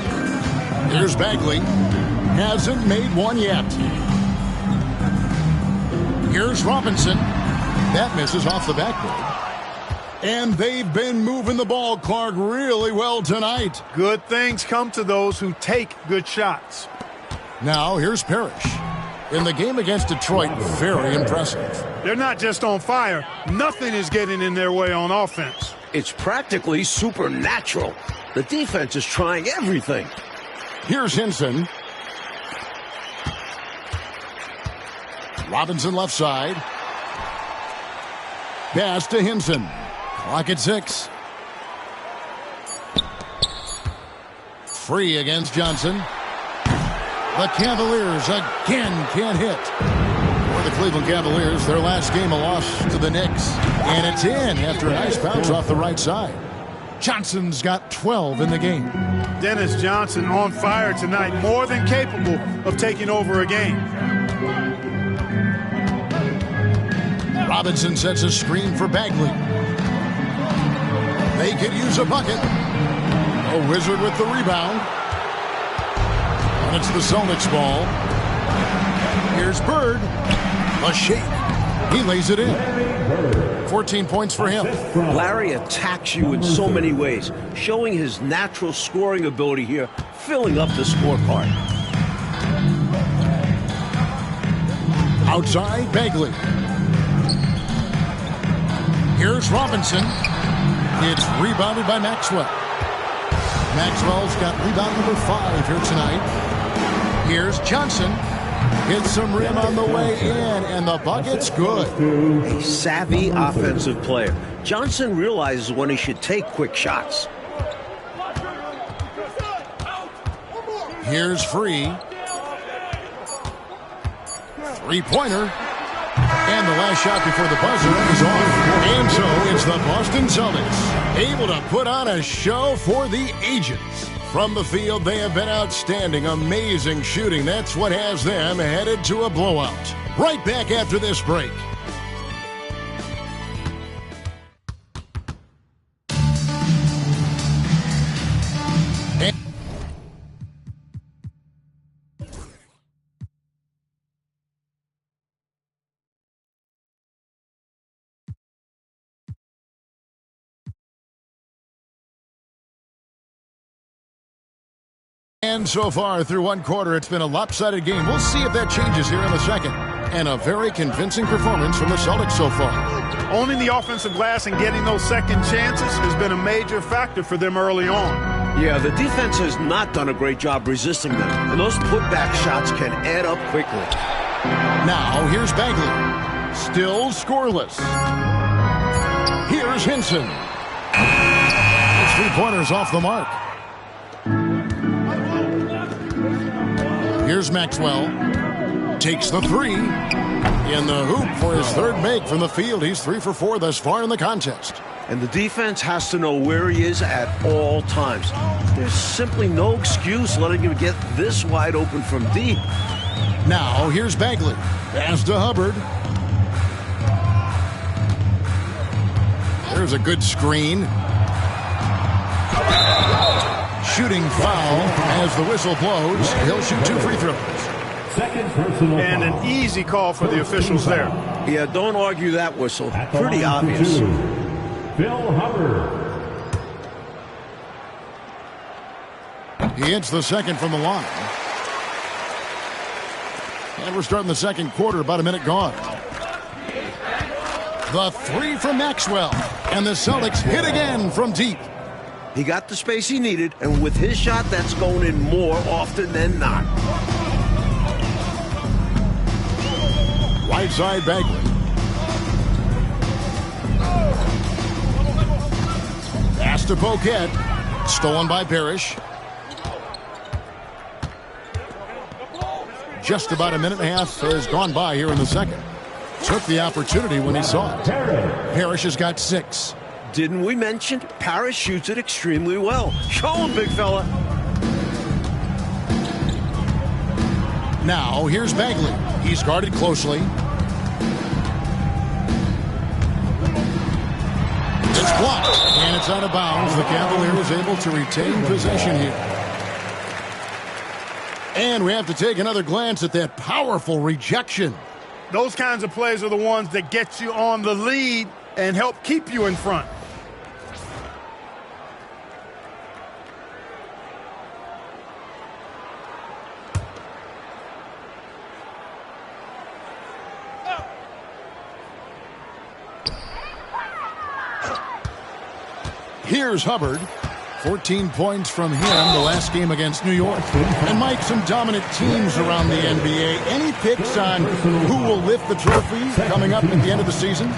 A: Here's Bagley. Hasn't made one yet. Here's Robinson. That misses off the backboard. And they've been moving the ball, Clark, really well tonight.
B: Good things come to those who take good shots.
A: Now, here's Parrish. In the game against Detroit, very impressive.
B: They're not just on fire. Nothing is getting in their way on offense.
C: It's practically supernatural. The defense is trying everything.
A: Here's Hinson. Robinson left side. Pass to Hinson. Clock at 6. Free against Johnson. The Cavaliers again can't hit. For the Cleveland Cavaliers, their last game a loss to the Knicks. And it's in after a nice bounce off the right side. Johnson's got 12 in the game.
B: Dennis Johnson on fire tonight, more than capable of taking over a game.
A: Robinson sets a screen for Bagley. They could use a bucket. A Wizard with the rebound. it's the Celtics ball. Here's Bird. A shake. He lays it in. 14 points for him.
C: Larry attacks you in so many ways, showing his natural scoring ability here, filling up the scorecard.
A: Outside, Bagley. Here's Robinson. It's rebounded by Maxwell. Maxwell's got rebound number 5 here tonight. Here's Johnson. Hits some rim on the way in, and the bucket's good.
C: A savvy offensive player. Johnson realizes when he should take quick shots.
A: Here's Free. Three-pointer. And the last shot before the buzzer is off. And so it's the Boston Celtics, able to put on a show for the ages. From the field, they have been outstanding, amazing shooting. That's what has them headed to a blowout. Right back after this break. And so far through one quarter, it's been a lopsided game. We'll see if that changes here in the second. And a very convincing performance from the Celtics so far.
B: Owning the offensive glass and getting those second chances has been a major factor for them early on.
C: Yeah, the defense has not done a great job resisting them, and those putback shots can add up quickly.
A: Now, here's Bagley. Still scoreless. Here's Hinson. His three-pointers off the mark. Here's Maxwell. Takes the three. In the hoop for his third make from the field. He's 3 for 4 thus far in the contest.
C: And the defense has to know where he is at all times. There's simply no excuse letting him get this wide open from deep.
A: Now, here's Bagley. Pass to Hubbard. There's a good screen. Shooting foul as the whistle blows. He'll shoot 2 free throws.
D: Second personal
B: And an easy call for the officials there.
C: Yeah, don't argue that whistle. Pretty obvious.
D: Phil Hubbard.
A: He hits the second from the line. And we're starting the second quarter, about a minute gone. The three from Maxwell. And the Celtics hit again from deep.
C: He got the space he needed, and with his shot, that's going in more often than not.
A: Right side, Bagley. Pass to Boquet. Stolen by Parrish. Just about a minute and a half has gone by here in the second. Took the opportunity when he saw it. Parrish has got 6.
C: Didn't we mention Parrish shoots it extremely well? Show him, big fella.
A: Now, here's Bagley. He's guarded closely. It's blocked, and it's out of bounds. The Cavaliers able to retain possession here. And we have to take another glance at that powerful rejection.
B: Those kinds of plays are the ones that get you on the lead and help keep you in front.
A: Here's Hubbard. 14 points from him the last game against New York. And Mike, some dominant teams around the NBA. Any picks on who will lift the trophy coming up at the end of the season?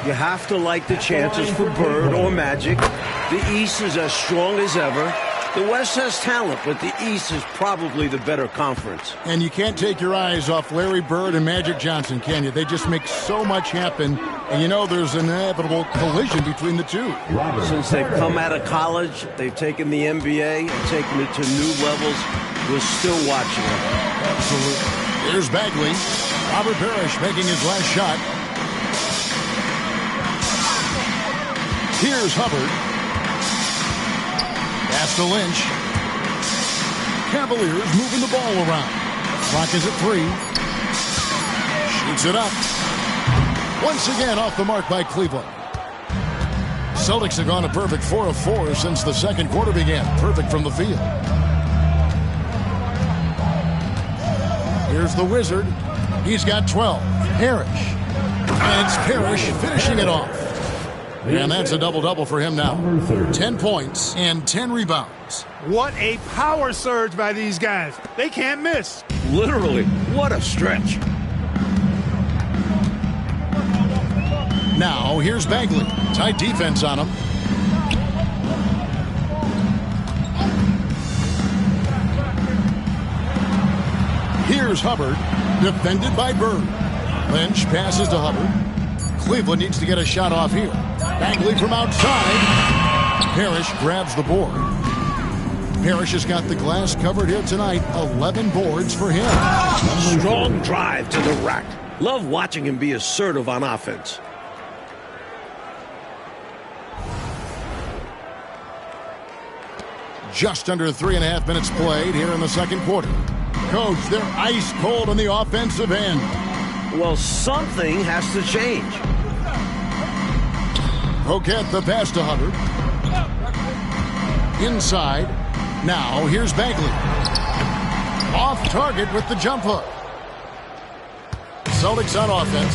C: You have to like the chances for Bird or Magic. The East is as strong as ever. The West has talent, but the East is probably the better conference.
A: And you can't take your eyes off Larry Bird and Magic Johnson, can you? They just make so much happen. And you know there's an inevitable collision between the two.
C: Since they've come out of college, they've taken the NBA and taken it to new levels. We're still watching them.
A: Absolutely. Here's Bagley. Robert Parrish making his last shot. Here's Hubbard. Pass to Lynch. Cavaliers moving the ball around. Clock is at 3. Shoots it up. Once again off the mark by Cleveland. Celtics have gone a perfect 4 of 4 since the second quarter began. Perfect from the field. Here's the Wizard. He's got 12. Parrish. And it's Parrish finishing it off. And that's a double-double for him now. 10 points and 10 rebounds.
B: What a power surge by these guys. They can't miss.
C: Literally, what a stretch.
A: Now, here's Bagley. Tight defense on him. Here's Hubbard, defended by Bird. Lynch passes to Hubbard. Cleveland needs to get a shot off here. Bagley from outside. Parrish grabs the board. Parrish has got the glass covered here tonight. 11 boards for him.
C: Strong drive to the rack. Love watching him be assertive on offense.
A: Just under 3.5 minutes played here in the second quarter. Coach, they're ice cold on the offensive end.
C: Well, something has to change.
A: Poquette the pass to Hubbard. Inside. Now here's Bagley. Off target with the jump hook. Celtics on offense.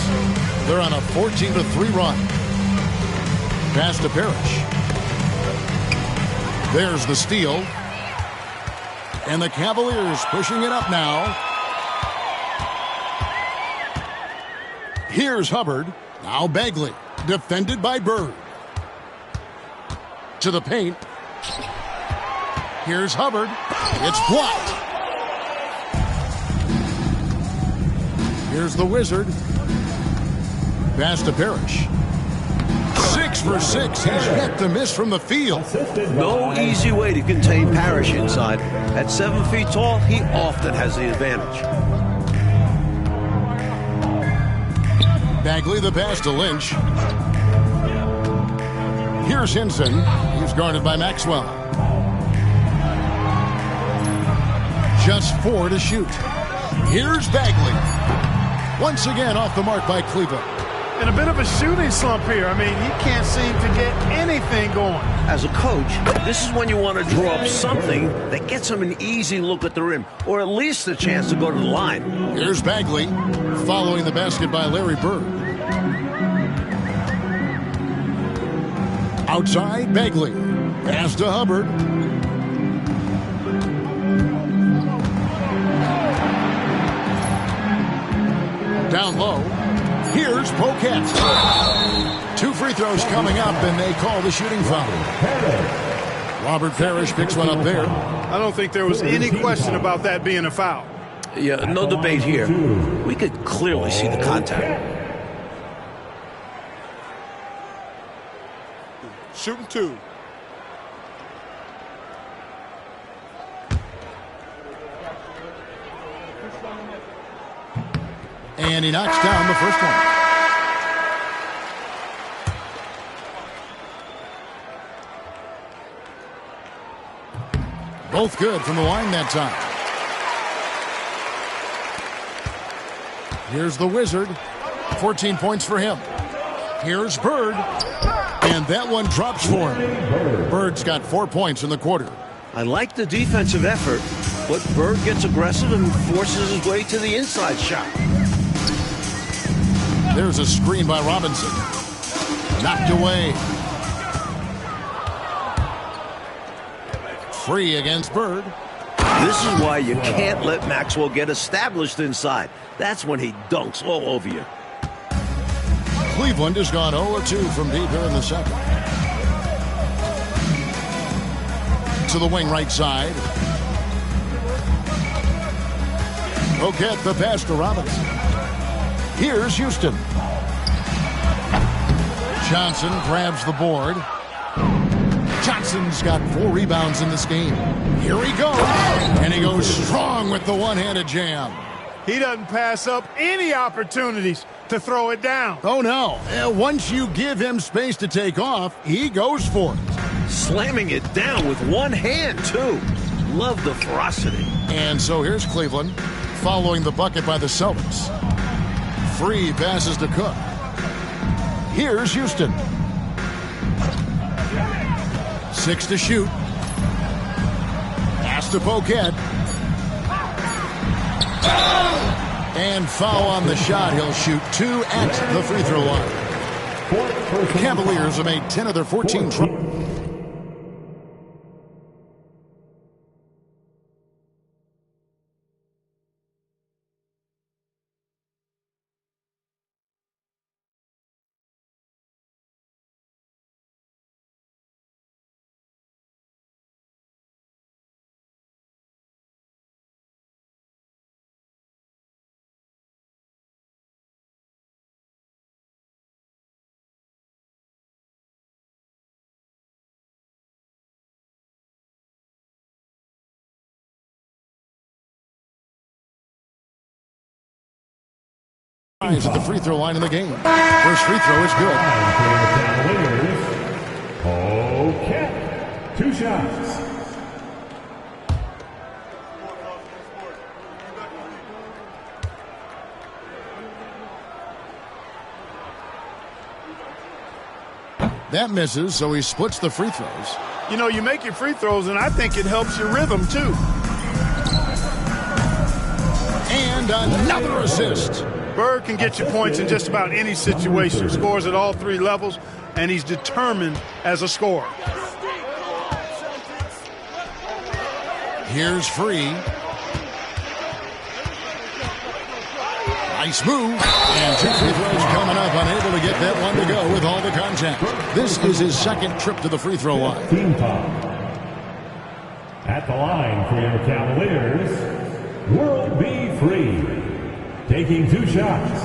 A: They're on a 14-3 run. Pass to Parrish. There's the steal. And the Cavaliers pushing it up now. Here's Hubbard. Now Bagley. Defended by Bird. To the paint. Here's Hubbard. It's blocked. Here's the Wizard. Pass to Parrish. 6 for 6. He's yet to miss from the field.
C: No easy way to contain Parrish inside. At 7 feet tall, he often has the advantage.
A: Bagley the pass to Lynch. Here's Hinson. He's guarded by Maxwell. Just 4 to shoot. Here's Bagley. Once again off the mark by Cleveland.
B: And a bit of a shooting slump here. I mean, he can't seem to get anything going.
C: As a coach, this is when you want to draw up something that gets him an easy look at the rim, or at least a chance to go to the line.
A: Here's Bagley, following the basket by Larry Bird. Outside, Bagley. Pass to Hubbard. Down low. Here's Poquette. 2 free throws coming up, and they call the shooting foul. Robert Parrish picks one up there.
B: I don't think there was any question about that being a foul.
C: Yeah, no debate here. We could clearly see the contact.
F: Shooting 2.
A: And he knocks down the first one. Both good from the line that time. Here's the Wizard. 14 points for him. Here's Bird. And that one drops for him. Bird's got 4 points in the quarter.
C: I like the defensive effort, but Bird gets aggressive and forces his way to the inside shot.
A: There's a screen by Robinson. Knocked away. Free against Bird.
C: This is why you can't let Maxwell get established inside. That's when he dunks all over you.
A: Cleveland has gone 0-2 from deep here in the second. To the wing right side. Poquette the pass to Robinson. Here's Houston. Johnson grabs the board. Johnson's got 4 rebounds in this game. Here he goes. And he goes strong with the one-handed jam.
B: He doesn't pass up any opportunities to throw it down.
A: Oh, no. Once you give him space to take off, he goes for it.
C: Slamming it down with one hand, too. Love the ferocity.
A: And so here's Cleveland following the bucket by the Celtics. Free passes to Cook. Here's Houston. 6 to shoot. Pass to Poquet. And foul on the shot. He'll shoot 2 at the free throw line. The Cavaliers have made 10 of their 14 tries. At the free throw line in the game. First free throw is good.
D: Okay. 2 shots.
A: That misses, so he splits the free throws.
B: You know, you make your free throws, and I think it helps your rhythm, too.
A: And another assist.
B: Bird can get you points in just about any situation. Scores at all 3 levels, and he's determined as a scorer.
A: Here's Free. Nice move. And 2 free throws coming up. Unable to get that one to go with all the contact. This is his second trip to the free throw line.
D: Team foul. At the line for your Cavaliers, World B. Free. Taking 2 shots.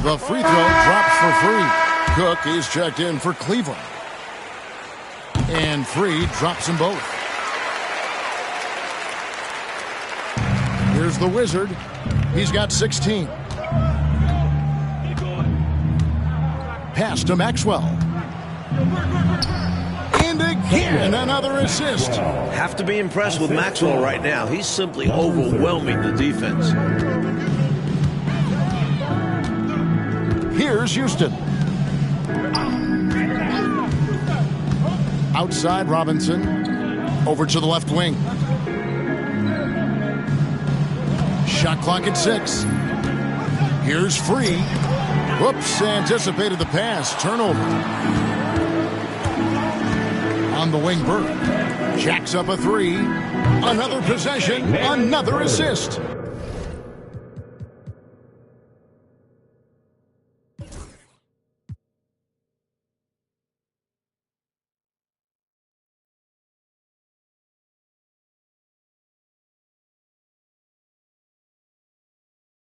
A: The free throw drops for Free. Cook is checked in for Cleveland. And Free drops them both. Here's the Wizard. He's got 16. Pass to Maxwell. And again, another assist.
C: Have to be impressed with Maxwell right now. He's simply overwhelming the defense.
A: Here's Houston. Outside Robinson. Over to the left wing. Shot clock at 6. Here's Free. Whoops, anticipated the pass. Turnover. On the wing, Bird. Jacks up a 3. Another possession. Another assist.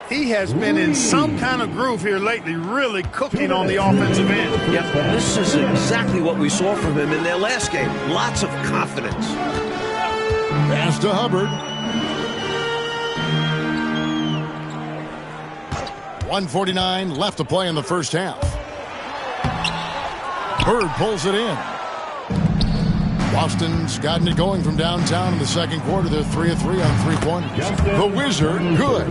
B: He has been in some kind of groove here lately, really cooking on the offensive end.
C: Yep, this is exactly what we saw from him in their last game. Lots of confidence.
A: Pass to Hubbard. 1:49 left to play in the first half. Bird pulls it in. Boston's gotten it going from downtown in the second quarter. They're 3 of 3 on 3-pointers. The Wizard, good.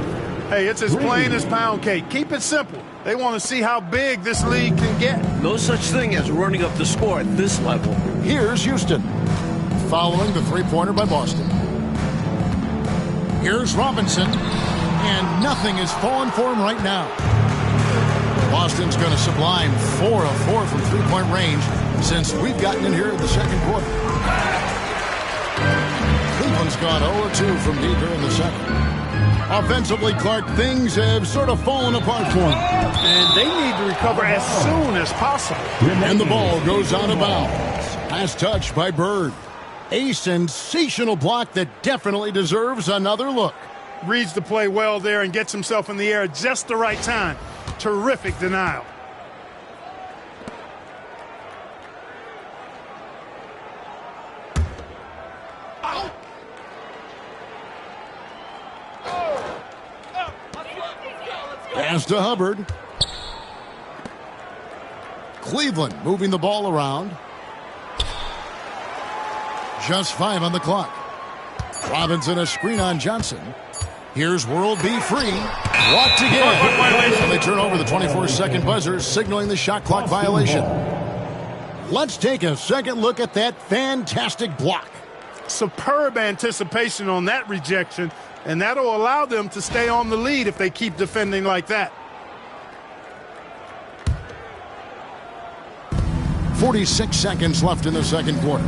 B: Hey, it's as plain as pound cake. Keep it simple. They want to see how big this league can get.
C: No such thing as running up the score at this level.
A: Here's Houston. Following the 3-pointer by Boston. Here's Robinson. And nothing is falling for him right now. Boston's going to sublime 4 of 4 from 3-point range since we've gotten in here in the second quarter. Cleveland's gone 0-2 from deep here in the second. Offensively, Clark, things have sort of fallen apart for him.
B: And they need to recover as soon as possible.
A: And the ball goes out of bounds. Last touch by Bird. A sensational block that definitely deserves another look.
B: Reads the play well there and gets himself in the air at just the right time. Terrific denial.
A: Pass to Hubbard. Cleveland moving the ball around. Just 5 on the clock. Robinson a screen on Johnson. Here's World B free. Walked again. And they turn over the 24-second buzzer, signaling the shot clock violation. Let's take a second look at that fantastic block.
B: Superb anticipation on that rejection, and that'll allow them to stay on the lead if they keep defending like that.
A: 46 seconds left in the second quarter.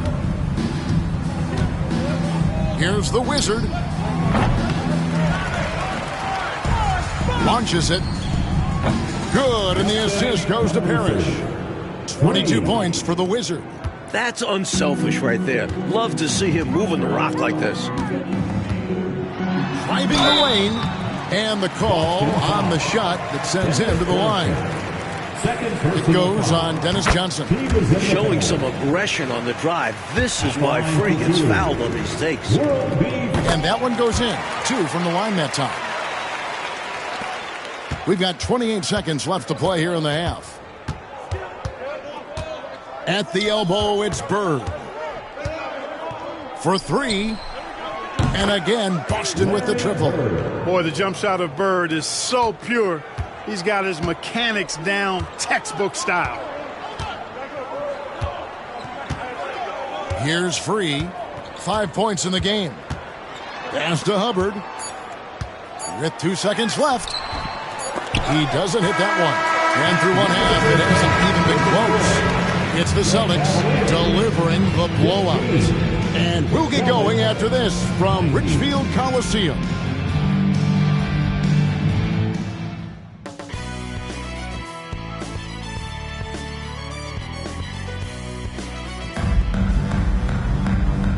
A: Here's the Wizard. Launches it. Good, and the assist goes to Parrish. 22 points for the Wizard.
C: That's unselfish right there. Love to see him moving the rock like this.
A: Driving the lane, and the call on the shot that sends him to the line. It goes on Dennis Johnson.
C: Showing some aggression on the drive. This is why Free gets fouled on these takes.
A: And that one goes in. 2 from the line that time. We've got 28 seconds left to play here in the half. At the elbow, it's Bird. For 3. And again, Boston with the triple.
B: Boy, the jump shot of Bird is so pure. He's got his mechanics down, textbook style.
A: Here's Free. 5 points in the game. Pass to Hubbard. With 2 seconds left. He doesn't hit that one. And through one half, it hasn't even been close. It's the Celtics delivering the blowout. And we'll get going after this from Richfield Coliseum.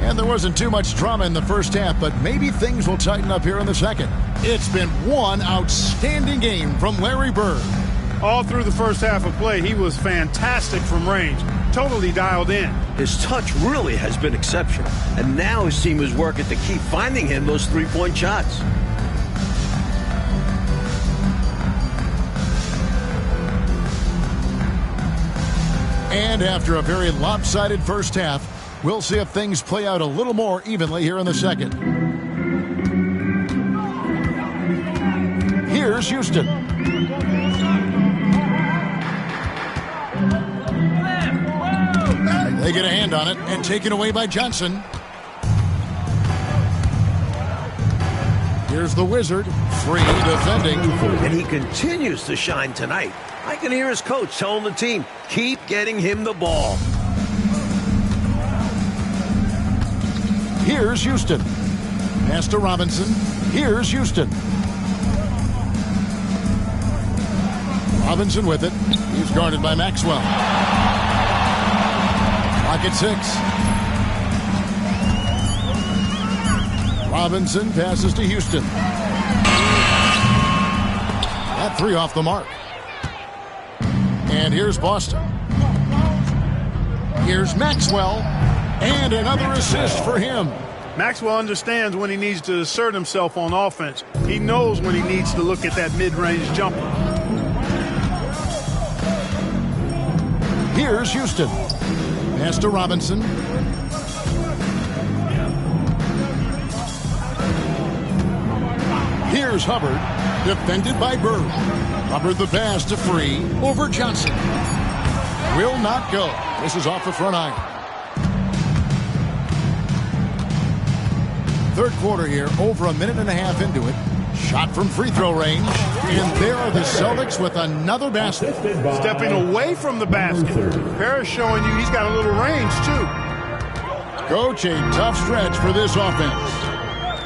A: And there wasn't too much drama in the first half, but maybe things will tighten up here in the second. It's been one outstanding game from Larry Bird.
B: All through the first half of play, he was fantastic from range. Totally dialed in.
C: His touch really has been exceptional. And now his team is working to keep finding him those three-point shots.
A: And after a very lopsided first half, we'll see if things play out a little more evenly here in the second. Here's Houston. They get a hand on it and taken away by Johnson. Here's the Wizard, free defending.
C: And he continues to shine tonight. I can hear his coach telling the team, keep getting him the ball.
A: Here's Houston. Pass to Robinson. Here's Houston. Robinson with it. He's guarded by Maxwell. Clock at 6. Robinson passes to Houston. That 3 off the mark. And here's Boston. Here's Maxwell. And another assist for him.
B: Maxwell understands when he needs to assert himself on offense. He knows when he needs to look at that mid-range jumper.
A: Here's Houston. Pass to Robinson. Here's Hubbard. Defended by Bird. Hubbard the pass to Free. Over Johnson. Will not go. This is off the front iron. Third quarter here, over a minute and a half into it. Shot from free throw range. And there are the Celtics with another basket.
B: Stepping away from the basket. Parrish showing you he's got a little range, too.
A: Coach, a tough stretch for this offense.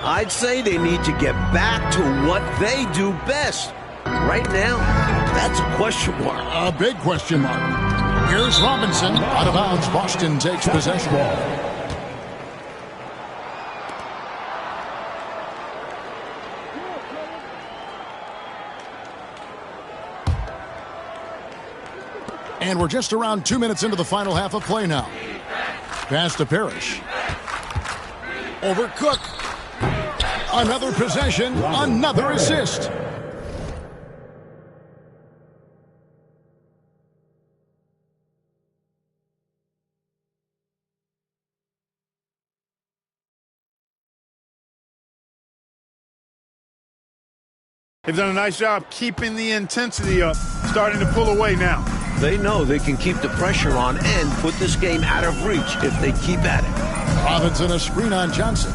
C: I'd say they need to get back to what they do best. Right now, that's a question mark.
A: A big question mark. Here's Robinson. Out of bounds. Boston takes possession. And we're just around 2 minutes into the final half of play now. Pass to Parrish. Over Cook. Another possession, another assist.
B: They've done a nice job keeping the intensity up, starting to pull away now.
C: They know they can keep the pressure on and put this game out of reach if they keep at it.
A: Robinson a screen on Johnson.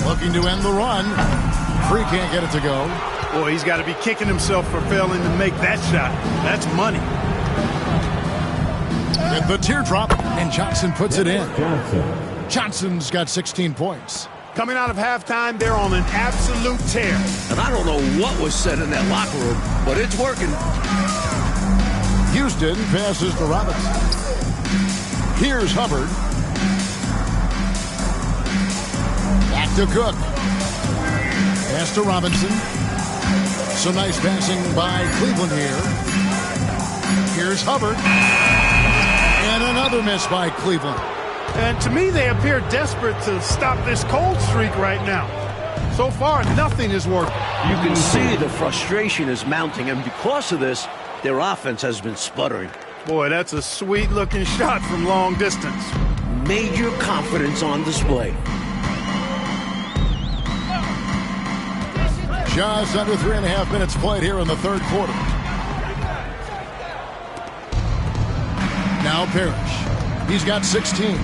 A: Looking to end the run. Free can't get it to go.
B: Boy, he's got to be kicking himself for failing to make that shot. That's money.
A: With the teardrop, and Johnson puts it in. Johnson's got 16 points.
B: Coming out of halftime, they're on an absolute tear.
C: And I don't know what was said in that locker room, but it's working.
A: Houston passes to Robinson. Here's Hubbard. Back to Cook. Pass to Robinson. Some nice passing by Cleveland here. Here's Hubbard. And another miss by Cleveland.
B: And to me, they appear desperate to stop this cold streak right now. So far, nothing is working.
C: You can see the frustration is mounting, and because of this, their offense has been sputtering.
B: Boy, that's a sweet-looking shot from long distance.
C: Major confidence on display.
A: Just under 3.5 minutes played here in the third quarter. Now Parrish. He's got 16.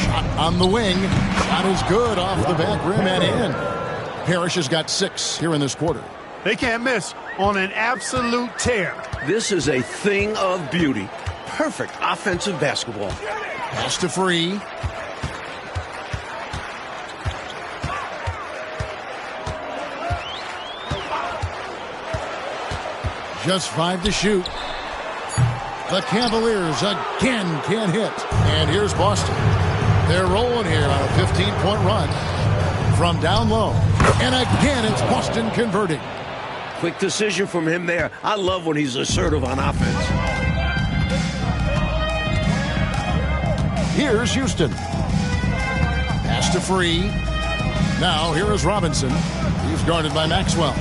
A: Shot on the wing. Shot is good off the back rim and in. Parrish has got 6 here in this quarter.
B: They can't miss on an absolute tear.
C: This is a thing of beauty. Perfect offensive basketball.
A: Pass to Free. Just 5 to shoot. The Cavaliers again can't hit. And here's Boston. They're rolling here on a 15-point run from down low. And again, it's Boston converting.
C: Quick decision from him there. I love when he's assertive on offense.
A: Here's Houston. Pass to Free. Now here is Robinson. He's guarded by Maxwell.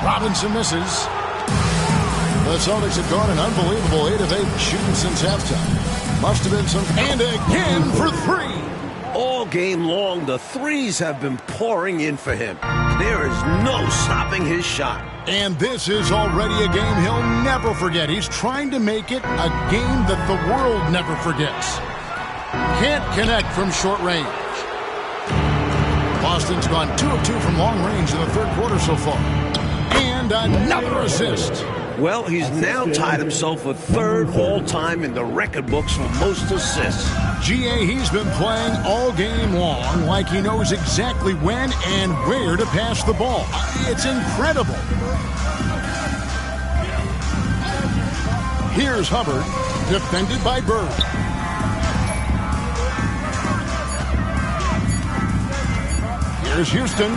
A: Robinson misses. The Celtics have gone an unbelievable 8 of 8 shooting since halftime. Must have been some. And again for 3.
C: All game long, the threes have been pouring in for him. There is no stopping his shot.
A: And this is already a game he'll never forget. He's trying to make it a game that the world never forgets. Can't connect from short range. Boston's gone 2 of 2 from long range in the third quarter so far. And another assist.
C: Well, he's now tied himself with 3rd all-time in the record books for most assists.
A: GA, he's been playing all game long like he knows exactly when and where to pass the ball. It's incredible. Here's Hubbard, defended by Bird. Here's Houston,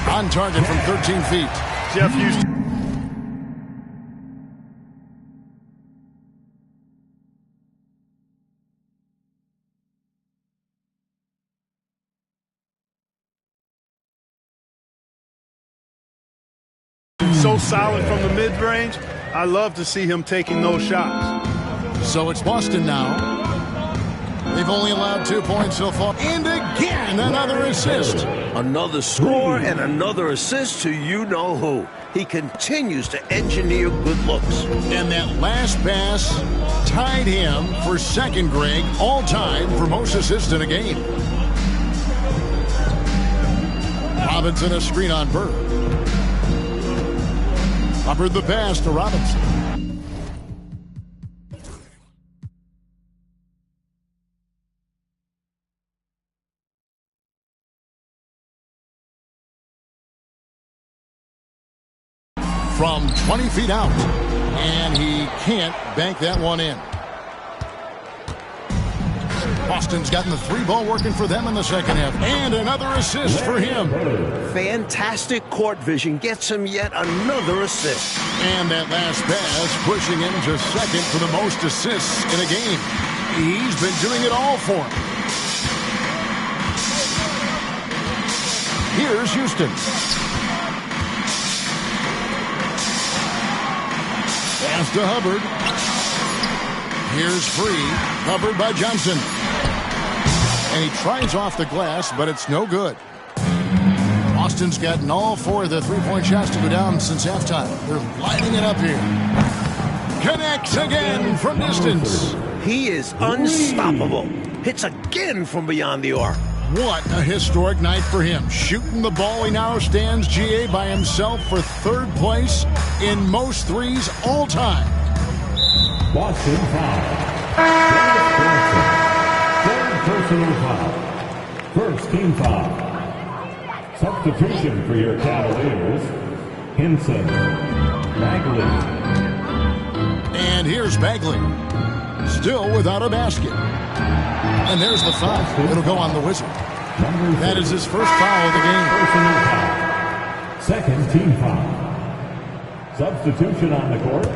A: on target from 13 feet.
B: Jeff Houston. So solid from the mid-range. I love to see him taking those shots.
A: So it's Boston now. They've only allowed 2 points so far. And again, another assist.
C: Another score and another assist to you-know-who. He continues to engineer good looks.
A: And that last pass tied him for second, Greg, all-time for most assists in a game. Robinson a screen on Bird. Hubbard the pass to Robinson. From 20 feet out, and he can't bank that one in. Boston's gotten the 3-ball working for them in the second half, and another assist for him.
C: Fantastic court vision gets him yet another assist.
A: And that last pass pushing him to second for the most assists in a game. He's been doing it all for him. Here's Houston. Pass to Hubbard. Here's Free. Covered by Johnson. And he tries off the glass, but it's no good. Boston's gotten all 4 of the three-point shots to go down since halftime. They're lighting it up here. Connects again from distance.
C: He is unstoppable. Hits again from beyond the arc.
A: What a historic night for him. Shooting the ball, he now stands GA by himself for 3rd place in most threes all time.
D: Boston foul. Third personal foul. First team foul. Substitution for your Cavaliers. Hinson. Bagley.
A: And here's Bagley. Still without a basket. And there's the foul. It'll go on the Wizard. That is his first foul of the game.
D: Second team foul. Substitution on the court.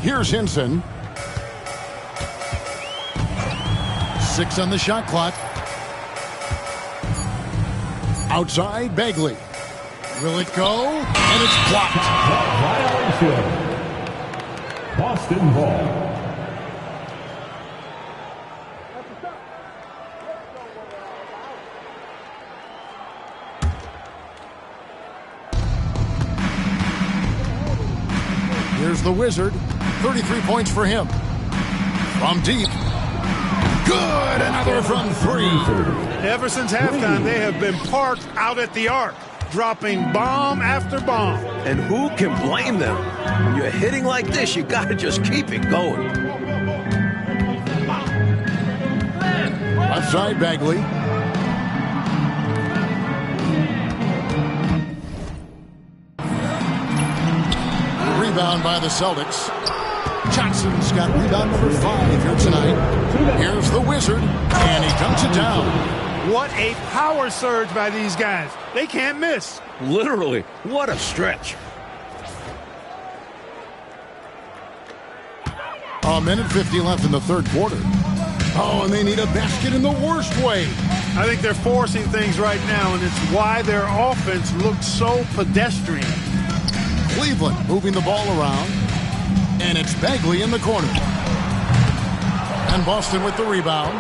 A: Here's Hinson. 6 on the shot clock. Outside, Bagley. Will it go? And it's blocked.
D: Violation. Boston ball.
A: Here's the Wizard. 33 points for him. From deep. Good. Another from 3.
B: Ever since halftime, they have been parked out at the arc, dropping bomb after bomb.
C: And who can blame them? When you're hitting like this, you got to just keep it going.
A: Left side, Bagley. Rebound by the Celtics. Johnson's got rebound number 5 here tonight. Here's the Wizard, and he dunks it down.
B: What a power surge by these guys. They can't miss.
C: Literally, what a stretch.
A: A minute 50 left in the 3rd quarter. Oh, and they need a basket in the worst way.
B: I think they're forcing things right now, and it's why their offense looks so pedestrian.
A: Cleveland moving the ball around. And it's Bagley in the corner. And Boston with the rebound.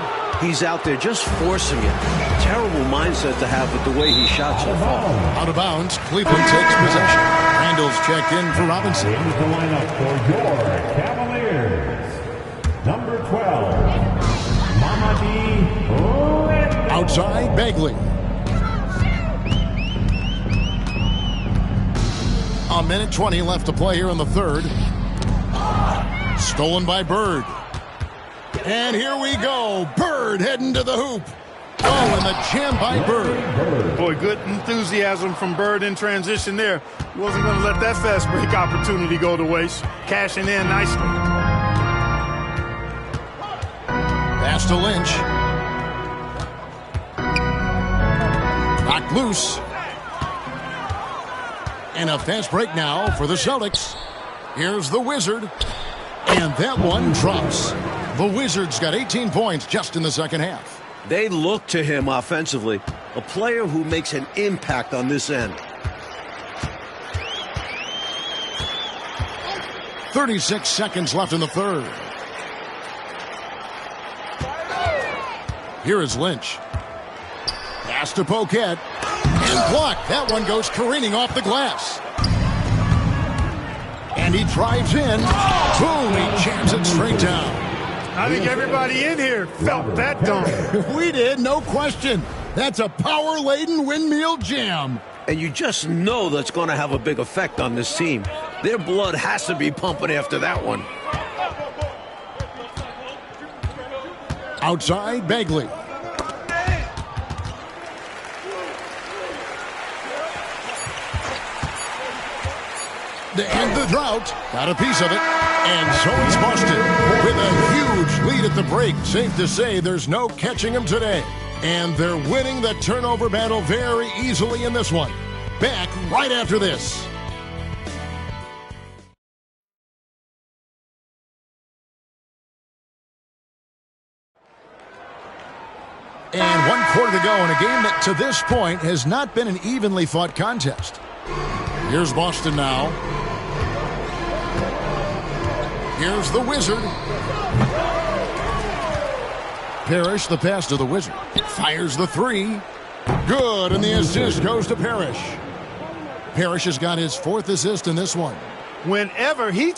C: He's out there just forcing it. Terrible mindset to have with the way he shot so far.
A: Out of bounds, Cleveland takes possession. Randall's checked in for Robinson.
D: Here's the lineup for your Cavaliers. Number 12, Mamadi Randall.
A: Outside, Bagley. A minute 20 left to play here in the 3rd. Stolen by Bird. And here we go. Bird heading to the hoop. Oh, and the jam by Bird.
B: Boy, good enthusiasm from Bird in transition there. He wasn't going to let that fast break opportunity go to waste. Cashing in nicely.
A: Pass to Lynch. Knocked loose. And a fast break now for the Celtics. Here's the Wizard. And that one drops. The Wizards got 18 points just in the 2nd half.
C: They look to him offensively, a player who makes an impact on this end.
A: 36 seconds left in the 3rd. Here is Lynch. Pass to Poquet. And blocked. That one goes careening off the glass. And he drives in. Boom, he jams it straight down.
B: I think everybody in here felt that dunk.
A: We did, no question. That's a power-laden windmill jam.
C: And you just know that's going to have a big effect on this team. Their blood has to be pumping after that one.
A: Outside, Bagley. To end the drought, got a piece of it, and so is Boston with a huge lead at the break. Safe to say there's no catching them today. And they're winning the turnover battle very easily in this one. Back right after this. And 1 quarter to go in a game that to this point has not been an evenly fought contest. Here's Boston now. Here's the Wizard. Parrish, the pass to the Wizard. Fires the three. Good, and the assist goes to Parrish. Parrish has got his 4th assist in this one.
B: Whenever he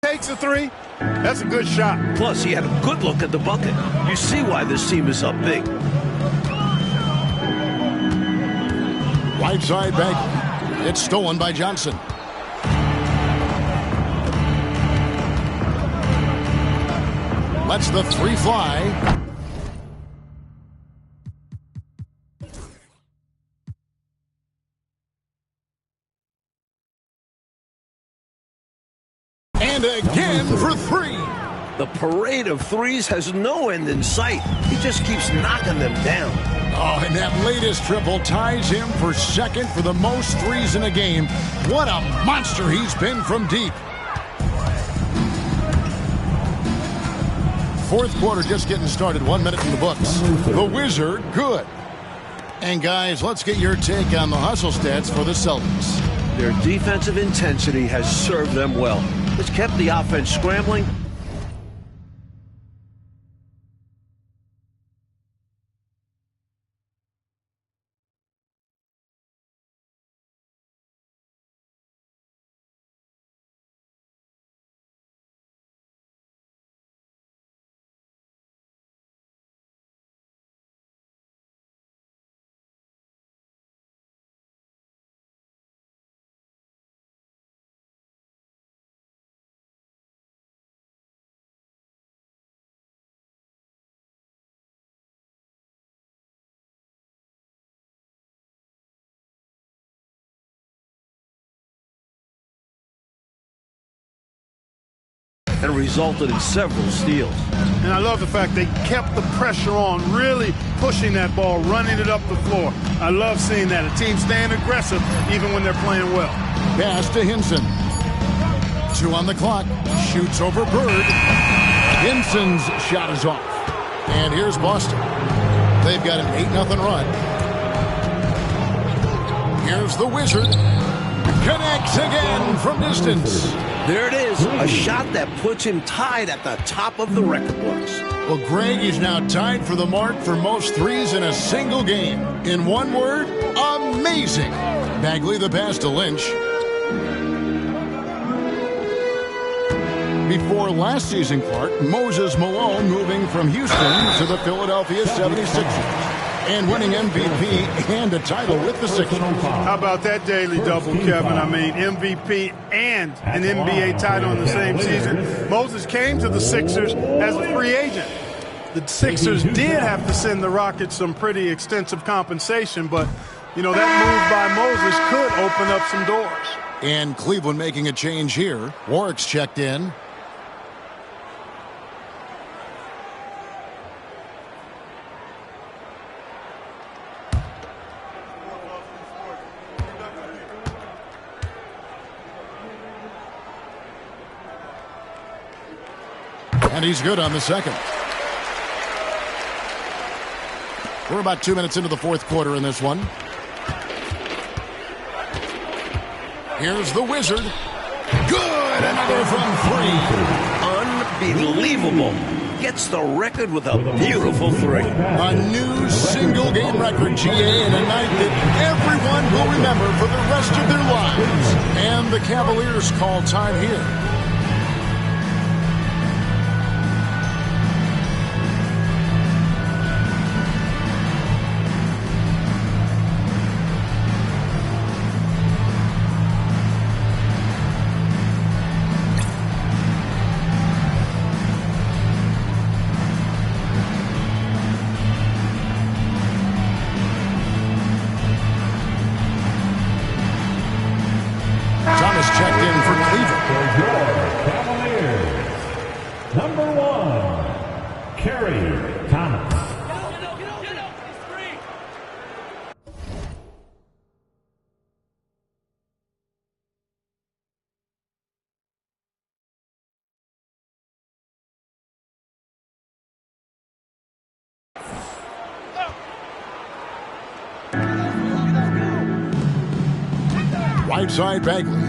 B: takes a three, that's a good shot.
C: Plus, he had a good look at the bucket. You see why this team is up big.
A: Right side back. It's stolen by Johnson. Lets the three fly. And again for three.
C: The parade of threes has no end in sight. He just keeps knocking them down.
A: Oh, and that latest triple ties him for second for the most threes in a game. What a monster he's been from deep. Fourth quarter just getting started. 1 minute in the books. The Wizard, good. And guys, let's get your take on the hustle stats for the Celtics.
C: Their defensive intensity has served them well. It's kept the offense scrambling. And resulted in several steals.
B: And I love the fact they kept the pressure on, really pushing that ball, running it up the floor. I love seeing that. A team staying aggressive even when they're playing well.
A: Pass to Hinson. 2 on the clock. Shoots over Bird. Hinson's shot is off. And here's Boston. They've got an 8-0 run. Here's the Wizard. Connects again from distance.
C: There it is, a shot that puts him tied at the top of the record books.
A: Well, Greg is now tied for the mark for most threes in a single game. In one word, amazing. Bagley the pass to Lynch. Before last season, Clark, Moses Malone moving from Houston to the Philadelphia 76ers. And winning MVP and a title with the Sixers.
B: How about that daily double, Kevin? I mean, MVP and an NBA title in the same season. Moses came to the Sixers as a free agent. The Sixers did have to send the Rockets some pretty extensive compensation, but, you know, that move by Moses could open up some doors.
A: And Cleveland making a change here. Warwick's checked in. And he's good on the second. We're about 2 minutes into the fourth quarter in this one. Here's the Wizard. Good! Another from three.
C: Unbelievable. Gets the record with a beautiful three.
A: A new single-game record, GA, in a night that everyone will remember for the rest of their lives. And the Cavaliers call time here. Checked in for Cleveland.
D: Cavaliers. Number 1, Kerry Thomas.
A: Right side Bagley.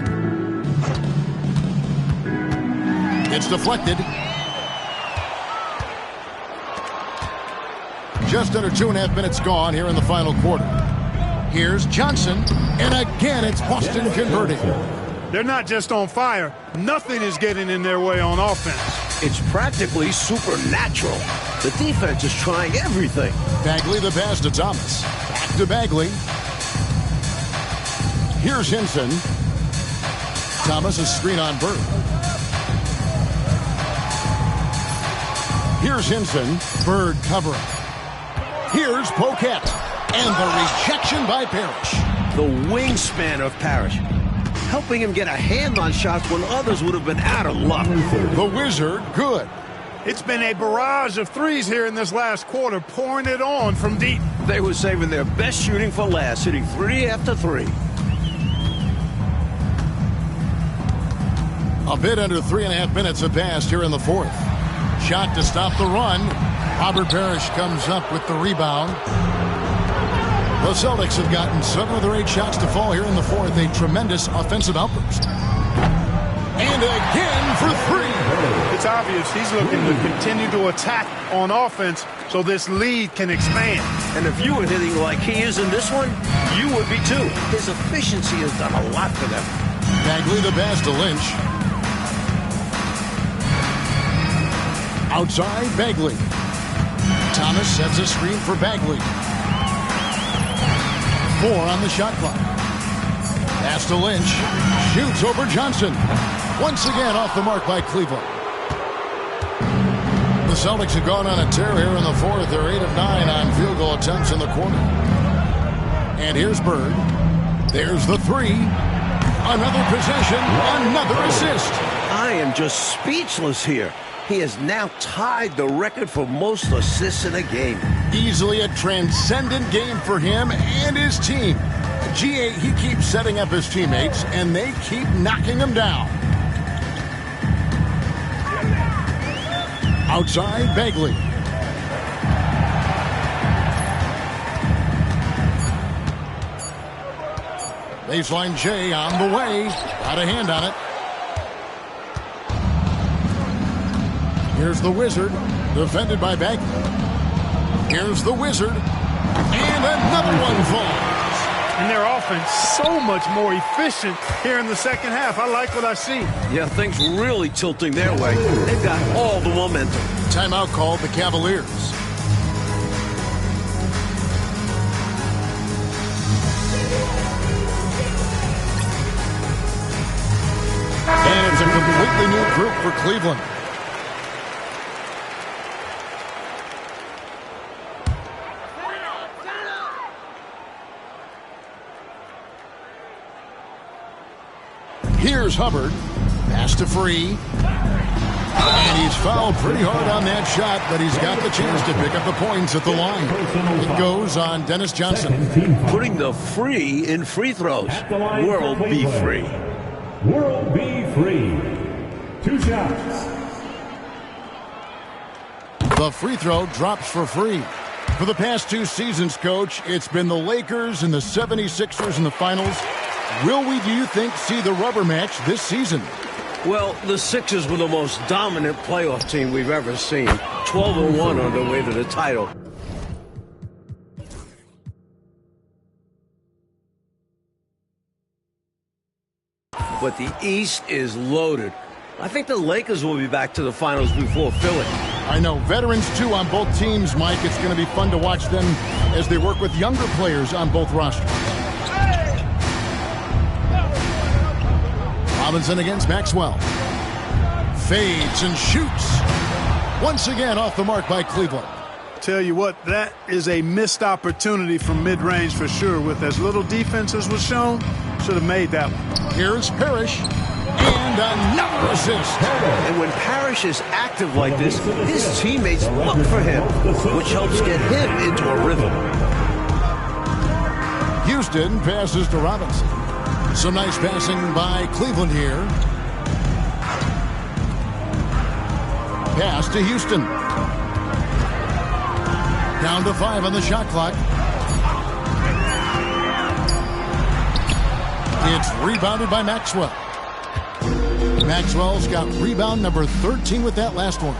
A: It's deflected. Just under 2.5 minutes gone here in the final quarter. Here's Johnson, and again it's Boston converting.
B: They're not just on fire. Nothing is getting in their way on offense.
C: It's practically supernatural. The defense is trying everything.
A: Bagley the pass to Thomas. Back to Bagley. Here's Hinson. Thomas a screen on Bird. Here's Hinson. Bird covering. Here's Poquette. And the rejection by Parrish.
C: The wingspan of Parrish, helping him get a hand on shots when others would have been out of luck.
A: The Wizard, good.
B: It's been a barrage of threes here in this last quarter, pouring it on from deep.
C: They were saving their best shooting for last, hitting 3 after 3.
A: A bit under 3.5 minutes have passed here in the fourth. Shot to stop the run. Robert Parrish comes up with the rebound. The Celtics have gotten 7 of their 8 shots to fall here in the fourth. A tremendous offensive outburst. And again for 3.
B: It's obvious he's looking to continue to attack on offense so this lead can expand.
C: And if you were hitting like he is in this one, you would be too. His efficiency has done a lot for them.
A: Bagley the pass to Lynch. Outside, Bagley. Thomas sets a screen for Bagley. 4 on the shot clock. Pass to Lynch. Shoots over Johnson. Once again off the mark by Cleveland. The Celtics have gone on a tear here in the fourth. They're 8 of 9 on field goal attempts in the quarter. And here's Bird. There's the 3. Another possession. Another assist.
C: I am just speechless here. He has now tied the record for most assists in a game.
A: Easily a transcendent game for him and his team. G8, he keeps setting up his teammates, and they keep knocking him down. Outside, Bagley. Baseline J on the way. Got a hand on it. Here's the Wizard, defended by Bagley. Here's the Wizard, and another one falls.
B: And their offense so much more efficient here in the second half. I like what I see.
C: Yeah, things really tilting their way. They've got all the momentum.
A: Timeout called the Cavaliers. And it's a completely new group for Cleveland. Here's Hubbard. Pass to Free. And he's fouled pretty hard on that shot, but he's got the chance to pick up the points at the line. It goes on Dennis Johnson.
C: Putting the free in free throws. World be free.
D: World be free. 2 shots.
A: The free throw drops for Free. For the past 2 seasons, Coach, it's been the Lakers and the 76ers in the finals. Will we, do you think, see the rubber match this season?
C: Well, the Sixers were the most dominant playoff team we've ever seen. 12-1 on their way to the title. But the East is loaded. I think the Lakers will be back to the finals before Philly.
A: I know. Veterans, too, on both teams, Mike. It's going to be fun to watch them as they work with younger players on both rosters. Robinson against Maxwell. Fades and shoots. Once again off the mark by Cleveland.
B: Tell you what, that is a missed opportunity from mid-range for sure. With as little defense as was shown, should have made that one.
A: Here's Parrish. And another assist.
C: And when Parrish is active like this, his teammates look for him, which helps get him into a rhythm.
A: Houston passes to Robinson. Some nice passing by Cleveland here. Pass to Houston. Down to 5 on the shot clock. It's rebounded by Maxwell. Maxwell's got rebound number 13 with that last one.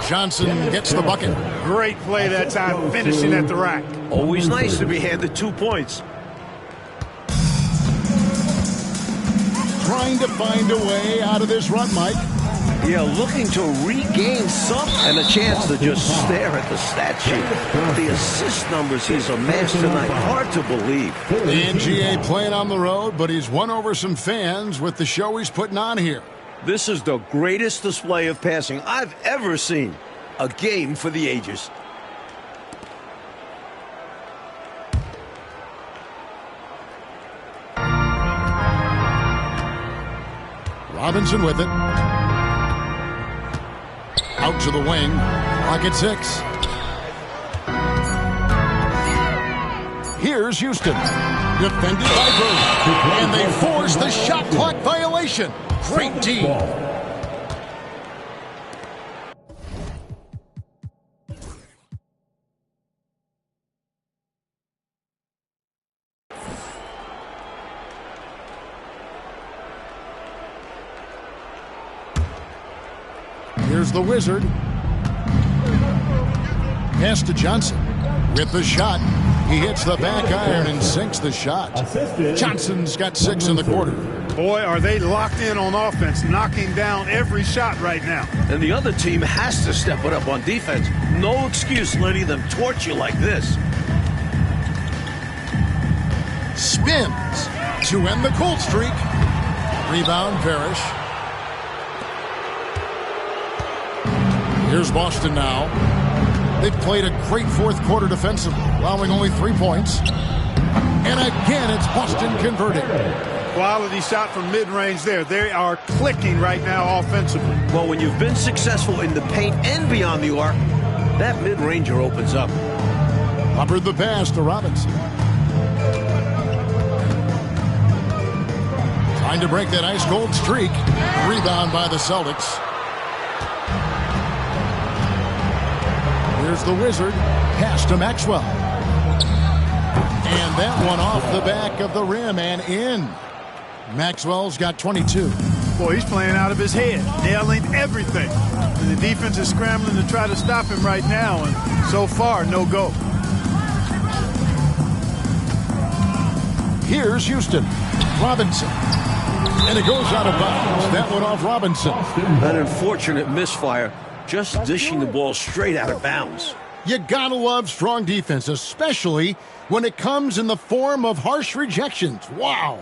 A: Johnson gets the bucket.
B: Great play that time, finishing at the rack.
C: Always nice to be handed 2 points.
A: trying to find a way out of this rut, Mike.
C: Yeah, looking to regain some and a chance to just stare at the stat sheet. The assist numbers he's amassed tonight, hard to believe.
A: The NGA playing on the road, but he's won over some fans with the show he's putting on here.
C: This is the greatest display of passing I've ever seen. A game for the ages.
A: Robinson with it. Out to the wing. Clock at 6. Here's Houston. Defended by Bird. And they force the shot clock violation. Great D. Here's the Wizard. Pass to Johnson. With the shot. He hits the back iron and sinks the shot. Johnson's got 6 in the quarter.
B: Boy, are they locked in on offense, knocking down every shot right now.
C: And the other team has to step it up on defense. No excuse letting them torch you like this.
A: Spins to end the cold streak. Rebound, Parrish. Here's Boston now. They've played a great fourth quarter defensively, allowing only 3 points. And again, it's Boston converting.
B: Quality shot from mid-range there. They are clicking right now offensively.
C: Well, when you've been successful in the paint and beyond the arc, that mid-ranger opens up.
A: Hubbard the pass to Robinson. Trying to break that ice-cold streak. Rebound by the Celtics. Here's the Wizard. Pass to Maxwell. And that one off the back of the rim and in. Maxwell's got 22.
B: Boy, he's playing out of his head, nailing everything. And the defense is scrambling to try to stop him right now, and so far, no go.
A: Here's Houston. Robinson. And it goes out of bounds. That one off Robinson.
C: An unfortunate misfire, just dishing the ball straight out of bounds.
A: You gotta love strong defense, especially when it comes in the form of harsh rejections. Wow.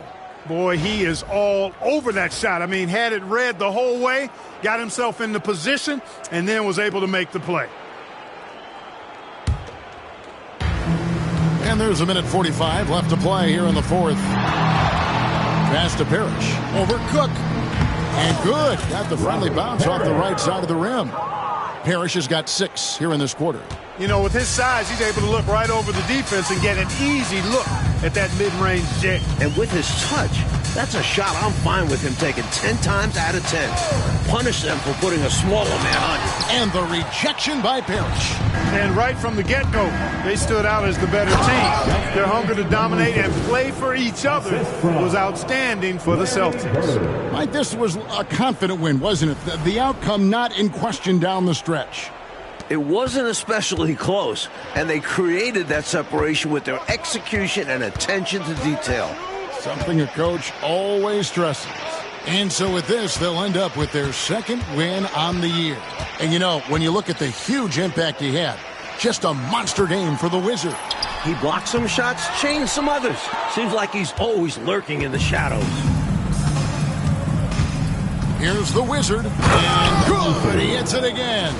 B: Boy, he is all over that shot. I mean, had it read the whole way, got himself into position, and then was able to make the play.
A: And there's a minute 45 left to play here in the fourth. Pass to Parrish. Over Cook. And good. Got the friendly bounce off the right side of the rim. Parrish has got 6 here in this quarter.
B: You know, with his size, he's able to look right over the defense and get an easy look at that mid-range jet.
C: And with his touch, that's a shot I'm fine with him taking 10 times out of 10. Punish them for putting a smaller man on you.
A: And the rejection by Parrish.
B: And right from the get-go, they stood out as the better team. Their hunger to dominate and play for each other was outstanding for the Celtics.
A: Mike, this was a confident win, wasn't it? The outcome not in question down the stretch.
C: It wasn't especially close, and they created that separation with their execution and attention to detail.
A: Something a coach always stresses. And so with this, they'll end up with their second win on the year. And you know, when you look at the huge impact he had, just a monster game for the Wizard.
C: He blocked some shots, changed some others. Seems like he's always lurking in the shadows.
A: Here's the Wizard. And good, he hits it again.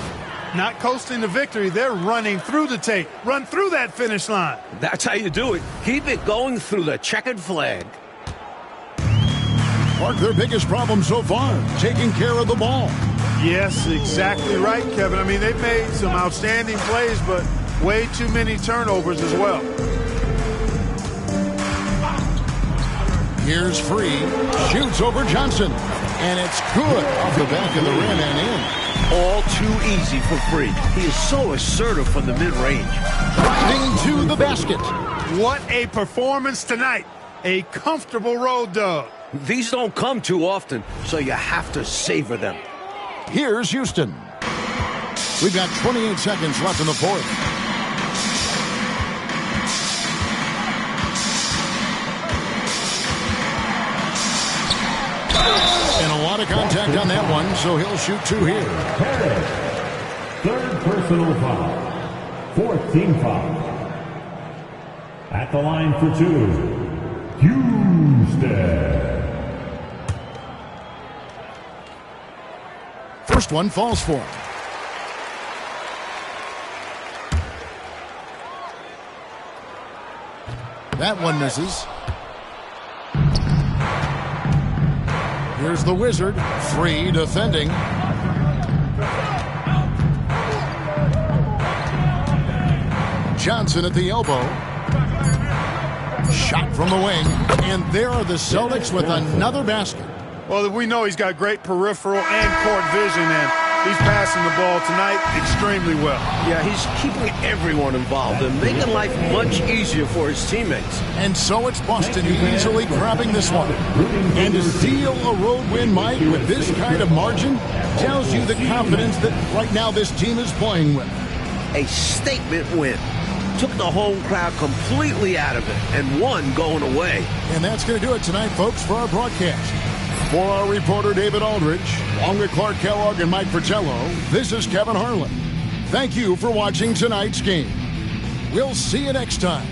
B: Not coasting to victory, they're running through the tape. Run through that finish line.
C: That's how you do it. Keep it going through the checkered flag.
A: Mark, their biggest problem so far, taking care of the ball.
B: Yes, exactly right, Kevin. I mean, they've made some outstanding plays, but way too many turnovers as well.
A: Here's Free. Shoots over Johnson. And it's good off the back of the rim and in.
C: All too easy for Free. He is so assertive from the mid-range.
A: Driving to the basket.
B: What a performance tonight. A comfortable road dub.
C: These don't come too often, so you have to savor them.
A: Here's Houston. We've got 28 seconds left in the fourth. of contact on that one, so he'll shoot 2 here.
D: Harris, third personal foul. Fourth team foul. At the line for 2, Houston.
A: First one falls for him. That one misses. Here's the Wizard, free defending. Johnson at the elbow. Shot from the wing. And there are the Celtics with another basket.
B: Well, we know he's got great peripheral and court vision, and he's passing the ball tonight extremely well.
C: Yeah, he's keeping everyone involved and making life much easier for his teammates.
A: And so it's Boston easily grabbing this one. And to seal a road win, Mike, with this kind of margin, tells you the confidence that right now this team is playing with.
C: A statement win. Took the home crowd completely out of it and won going away.
A: And that's going to do it tonight, folks, for our broadcast. For our reporter, David Aldridge, along with Clark Kellogg and Mike Fratello, this is Kevin Harlan. Thank you for watching tonight's game. We'll see you next time.